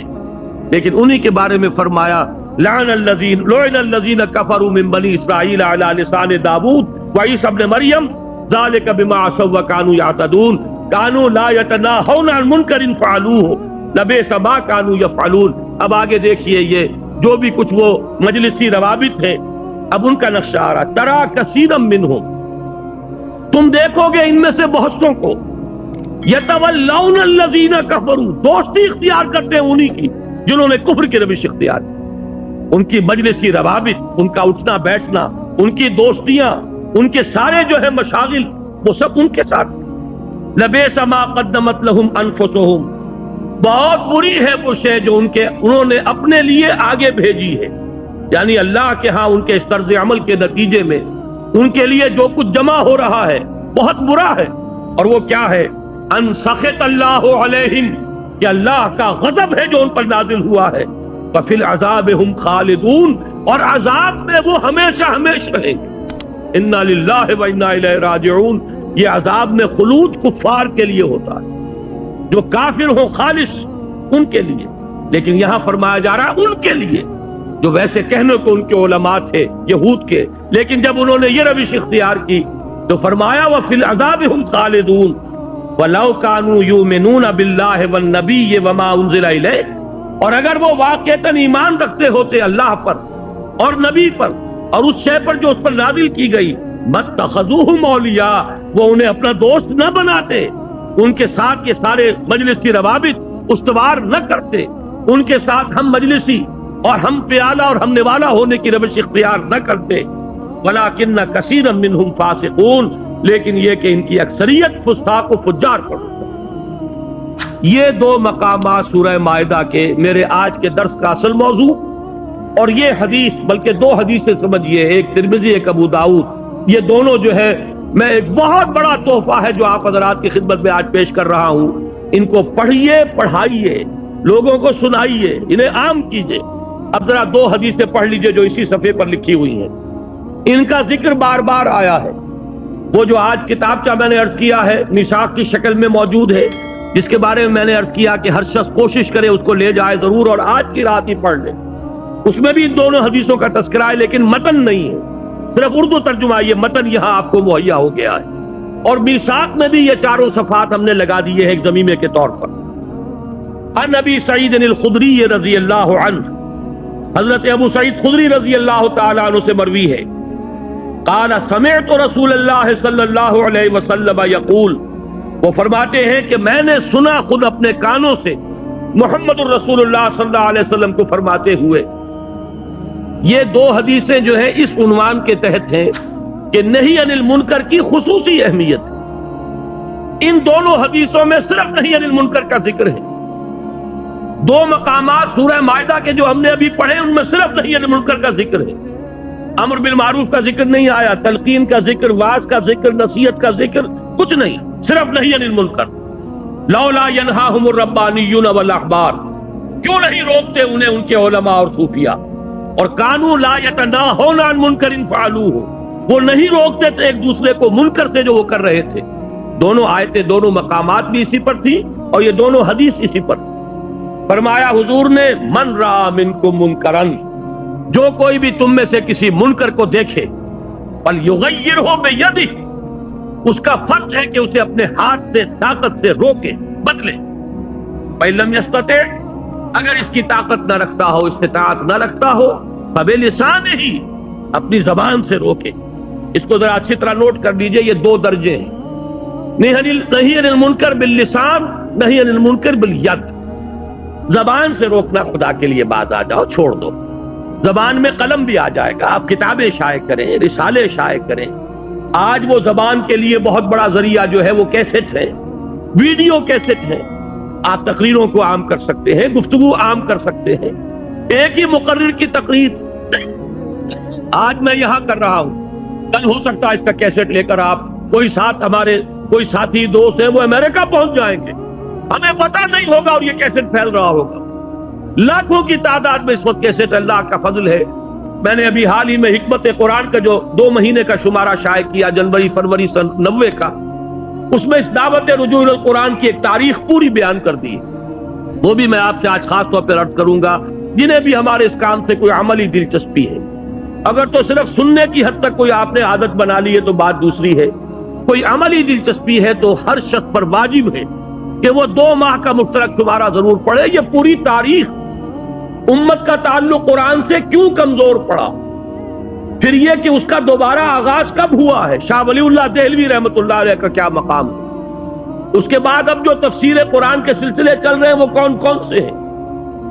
Speaker 1: لیکن انہی کے بارے میں فرمایا لعن الذین کفروا من بنی اسرائیل علی لسان داؤد وعیسی ابن مریم ذلک بما عصوا وکانوا یعتدون کانوا لا یتناہون عن منکر فعلوہ لبئس ما کانوا یفعلون۔ اب آگے دیکھیے یہ جو بھی کچھ وہ مجلسی روابط ہیں، اب ان کا نقشہ آ رہا، ترا کثیرا منہم، تم دیکھو گے ان میں سے بہتوں کو، یتولون الذین کفروا، دوستی اختیار کرتے ہیں انہی کی جنہوں نے کفر کی روش اختیار کی، ان کی مجلسی روابط، ان کا اٹھنا بیٹھنا، ان کی دوستیاں، ان کے سارے جو ہے مشاغل، وہ سب ان کے ساتھ۔ لبئس ما قدمت لهم انفسهم بہت بری ہے وہ شے جو انہوں نے اپنے لیے آگے بھیجی ہے، یعنی اللہ کے ہاں ان کے اس طرز عمل کے نتیجے میں ان کے لیے جو کچھ جمع ہو رہا ہے بہت برا ہے۔ اور وہ کیا ہے؟ ان سخط اللہ علیہم، کہ اللہ کا غضب ہے جو ان پر نازل ہوا ہے، وفی العذاب ہم خالدون، اور عذاب میں وہ ہمیشہ ہمیشہ رہیں گے۔ انا للہ و انا الیہ راجعون، یہ عذاب میں خلود کفار کے لیے ہوتا ہے، جو کافر ہوں خالص ان کے لیے، لیکن یہاں فرمایا جا رہا ہے ان کے لیے جو ویسے کہنے کو ان کے علماء تھے یہود کے، لیکن جب انہوں نے یہ روش اختیار کی تو فرمایا وفی العذاب ہم خالدون ولو کانوا یؤمنون باللہ والنبی وما انزل الیہ، اور اگر وہ واقعتاً ایمان رکھتے ہوتے اللہ پر اور نبی پر اور اس شے پر جو اس پر نازل کی گئی، متخذوہم اولیاء، وہ انہیں اپنا دوست نہ بناتے، ان کے ساتھ یہ سارے مجلسی روابط استوار نہ کرتے، ان کے ساتھ ہم مجلسی اور ہم پیالہ اور ہم نوالا ہونے کی روش اختیار نہ کرتے، ولیکن کثیرا منہم فاسقون، لیکن یہ کہ ان کی اکثریت فساق و فجار پر۔ یہ دو مقامات سورہ مائدہ کے میرے آج کے درس کا اصل موضوع، اور یہ حدیث، بلکہ دو حدیثیں سمجھیے، ایک ترمذی ایک ابو داؤد، یہ دونوں جو ہے میں ایک بہت بڑا تحفہ ہے جو آپ حضرات کی خدمت میں آج پیش کر رہا ہوں، ان کو پڑھیے، پڑھائیے، لوگوں کو سنائیے، انہیں عام کیجیے۔ اب ذرا دو حدیثیں پڑھ لیجیے جو اسی صفحے پر لکھی ہوئی ہیں، ان کا ذکر بار بار آیا ہے۔ وہ جو آج کتابچہ میں نے عرض کیا ہے میثاق کی شکل میں موجود ہے، جس کے بارے میں میں نے عرض کیا کہ ہر شخص کوشش کرے اس کو لے جائے ضرور اور آج کی رات ہی پڑھ لے، اس میں بھی ان دونوں حدیثوں کا تذکرہ ہے، لیکن متن نہیں ہے، صرف اردو ترجمہ، یہ متن یہاں آپ کو مہیا ہو گیا ہے۔ اور میثاق میں بھی یہ چاروں صفحات ہم نے لگا دیے ہیں ایک ضمیمے کے طور پر۔ عن ابی سعید الخدری رضی اللہ عنہ، حضرت ابو سعید خدری رضی اللہ تعالیٰ عنہ سے مروی ہے، قال سمعت رسول اللہ صلی اللہ علیہ وسلم یقول، وہ فرماتے ہیں کہ میں نے سنا خود اپنے کانوں سے محمد الرسول اللہ صلی اللہ علیہ وسلم کو فرماتے ہوئے۔ یہ دو حدیثیں جو ہے اس عنوان کے تحت ہیں کہ نہی عن المنکر کی خصوصی اہمیت ہے۔ ان دونوں حدیثوں میں صرف نہی عن المنکر کا ذکر ہے۔ دو مقامات سورہ مائدہ کے جو ہم نے ابھی پڑھے ان میں صرف نہی عن المنکر کا ذکر ہے، امر بالمعروف کا ذکر نہیں آیا، تلقین کا ذکر، واعظ کا ذکر، نصیحت کا ذکر، کچھ نہیں، صرف نہی عن المنکر۔ لولا ینہاہم الربانیون والاحبار، کیوں نہیں روکتے انہیں ان کے علماء اور صوفیاء، اور کانوا لا یتناہون عن منکر فعلوہ، وہ نہیں روکتے تھے ایک دوسرے کو منکر سے جو وہ کر رہے تھے۔ دونوں آیتیں، دونوں مقامات بھی اسی پر تھی اور یہ دونوں حدیث اسی پر۔ فرمایا حضور نے من رأى منکم منکرا، جو کوئی بھی تم میں سے کسی منکر کو دیکھے، فلیغیرہ بیدہ، اس کا فرض ہے کہ اسے اپنے ہاتھ سے طاقت سے روکے، بدلے۔ فإن لم یستطع، اگر اس کی طاقت نہ رکھتا ہو، استطاعت نہ رکھتا ہو، فبلسانہ، اپنی زبان سے روکے۔ اس کو ذرا اچھی طرح نوٹ کر لیجئے، یہ دو درجے ہیں، نہی عن المنکر باللسان، نہی عن المنکر بالید۔ زبان سے روکنا، خدا کے لیے باز آ جاؤ، چھوڑ دو۔ زبان میں قلم بھی آ جائے گا، آپ کتابیں شائع کریں، رسالے شائع کریں۔ آج وہ زبان کے لیے بہت بڑا ذریعہ جو ہے وہ کیسٹ ہے، ویڈیو کیسٹ ہے، آپ تقریروں کو عام کر سکتے ہیں، گفتگو عام کر سکتے ہیں۔ ایک ہی مقرر کی تقریر آج میں یہاں کر رہا ہوں، کل ہو سکتا ہے اس کا کیسٹ لے کر آپ کوئی ساتھ، ہمارے کوئی ساتھی دوست ہیں وہ امریکہ پہنچ جائیں گے، ہمیں پتہ نہیں ہوگا اور یہ کیسٹ پھیل رہا ہوگا۔ لاکھوں کی تعداد میں اس وقت کیسٹ، اللہ کا فضل ہے۔ میں نے ابھی حال ہی میں حکمت قرآن کا جو 2 مہینے کا شمارہ شائع کیا، جنوری فروری سن 90 کا، اس میں اس دعوت رجوع القرآن کی ایک تاریخ پوری بیان کر دی ہے، وہ بھی میں آپ سے آج خاص طور پر عرض کروں گا، جنہیں بھی ہمارے اس کام سے کوئی عملی دلچسپی ہے۔ اگر تو صرف سننے کی حد تک کوئی آپ نے عادت بنا لی ہے تو بات دوسری ہے، کوئی عملی دلچسپی ہے تو ہر شخص پر واجب ہے کہ وہ 2 ماہ کا مشترک شمارہ ضرور پڑھے۔ یہ پوری تاریخ امت کا تعلق قرآن سے کیوں کمزور پڑا، پھر یہ کہ اس کا دوبارہ آغاز کب ہوا ہے، شاہ ولی اللہ دہلوی رحمۃ اللہ علیہ کا کیا مقام ہے، اس کے بعد اب جو تفسیر قرآن کے سلسلے چل رہے ہیں وہ کون کون سے ہیں،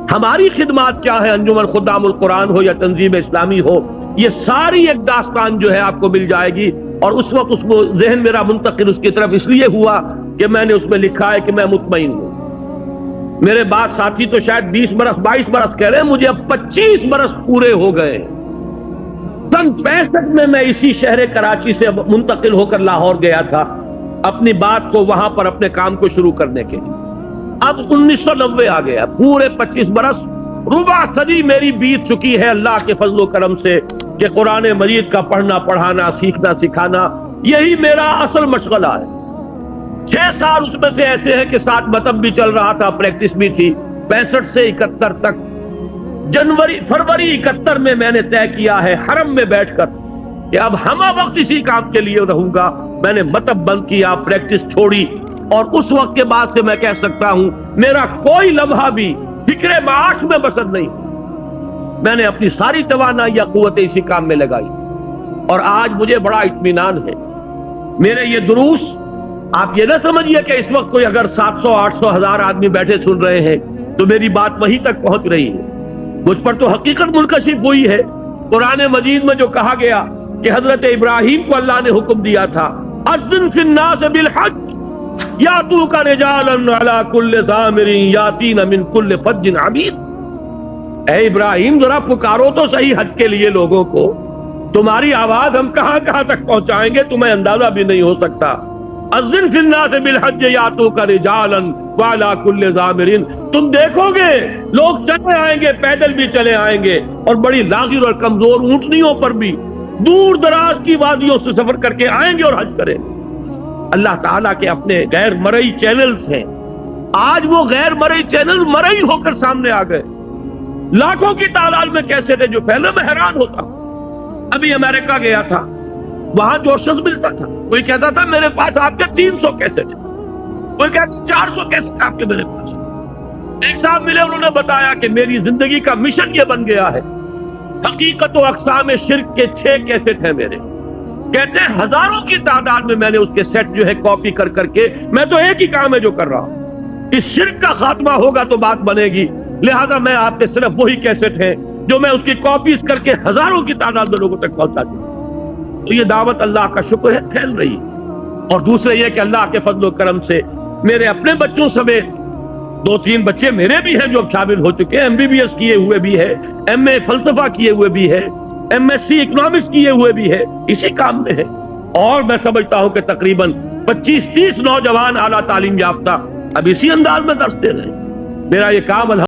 Speaker 1: ہماری خدمات کیا ہے، انجمن خدام القرآن ہو یا تنظیم اسلامی ہو، یہ ساری ایک داستان جو ہے آپ کو مل جائے گی۔ اور اس وقت اس کو ذہن میرا منتقل اس کی طرف اس لیے ہوا کہ میں نے اس میں لکھا ہے کہ میں مطمئن ہوں میرے بعد ساتھی تو شاید 20 برس 22 برس کہہ رہے ہیں، مجھے اب 25 برس پورے ہو گئے۔ سن 65 میں اسی شہر کراچی سے منتقل ہو کر لاہور گیا تھا اپنی بات کو وہاں پر اپنے کام کو شروع کرنے کے لیے۔ اب 1990 آ گیا، پورے 25 برس ربع صدی میری بیت چکی ہے اللہ کے فضل و کرم سے کہ قرآن مجید کا پڑھنا پڑھانا سیکھنا سکھانا یہی میرا اصل مشغلہ ہے۔ 6 سال اس میں سے ایسے ہیں کہ ساتھ مطلب بھی چل رہا تھا، پریکٹس بھی تھی۔ 65 سے 71 تک فروری 71 میں نے طے کیا ہے حرم میں بیٹھ کر کہ اب ہمہ وقت اسی کام کے لیے رہوں گا۔ میں نے مطلب بند کیا، پریکٹس چھوڑی، اور اس وقت کے بعد سے میں کہہ سکتا ہوں میرا کوئی لمحہ بھی فکر معاش میں بسر نہیں۔ میں نے اپنی ساری توانائی یا قوتیں اسی کام میں لگائی، اور آج مجھے بڑا اطمینان ہے۔ میرے یہ دروس آپ یہ نہ سمجھیے کہ اس وقت کوئی اگر 700 800 1000 آدمی بیٹھے سن رہے ہیں تو میری بات وہیں تک پہنچ رہی ہے، مجھ پر تو حقیقت منکشف ہوئی ہے۔ قرآن مجید میں جو کہا گیا کہ حضرت ابراہیم کو اللہ نے حکم دیا تھا اذن فی الناس بالحج یاتوک رجالا علی کل ضامر یاتین من کل فج عمیق۔ اے ابراہیم ذرا پکارو تو صحیح حج کے لیے لوگوں کو، تمہاری آواز ہم کہاں کہاں تک پہنچائیں گے تمہیں اندازہ بھی نہیں ہو سکتا۔ اذن فی الناس بالحج یاتوک رجالا وعلی کل ضامر، تم دیکھو گے لوگ چلے آئیں گے، پیدل بھی چلے آئیں گے، اور بڑی لاغر اور کمزور اونٹنیوں پر بھی دور دراز کی وادیوں سے سفر کر کے آئیں گے اور حج کریں گے۔ اللہ تعالیٰ کے اپنے غیر مرئی چینلز ہیں، آج وہ غیر مرئی چینل مرئی ہو کر سامنے آ گئے۔ لاکھوں کی تعداد میں کیسے تھے جو پہلے میں حیران ہوتا ہوں۔ ابھی امریکہ گیا تھا، وہاں جو شخص ملتا تھا کوئی کہتا تھا میرے پاس آپ کے 300 کیسٹ ہیں، کوئی کہتا 400 کیسٹ آپ کے میرے پاس۔ ایک صاحب ملے، انہوں نے بتایا کہ میری زندگی کا مشن یہ بن گیا ہے، حقیقت و اقسام شرک کے 6 کیسٹ ہیں میرے۔ کہتے ہیں ہزاروں کی تعداد میں نے اس کے سیٹ جو ہے کاپی کر کر کے، میں تو ایک ہی کام ہے جو کر رہا ہوں، اس شرک کا خاتمہ ہوگا تو بات بنے گی، لہذا میں آپ کے صرف وہی کیسٹ ہیں جو میں اس کی کاپیز کر کے ہزاروں کی تعداد میں لوگوں تک پہنچا دوں۔ تو یہ دعوت اللہ کا شکر ہے پھیل رہی ہے۔ اور دوسرے یہ کہ اللہ کے فضل و کرم سے میرے اپنے بچوں سمیت 2-3 بچے میرے بھی ہیں جو اب شامل ہو چکے ہیں، MBBS کیے ہوئے بھی ہے، MA فلسفہ کیے ہوئے بھی ہے، MSc اکنامکس کیے ہوئے بھی ہے، اسی کام میں ہے۔ اور میں سمجھتا ہوں کہ تقریباً 25-30 نوجوان اعلیٰ تعلیم یافتہ اب اسی انداز میں درس دے رہے ہیں۔ میرا یہ کام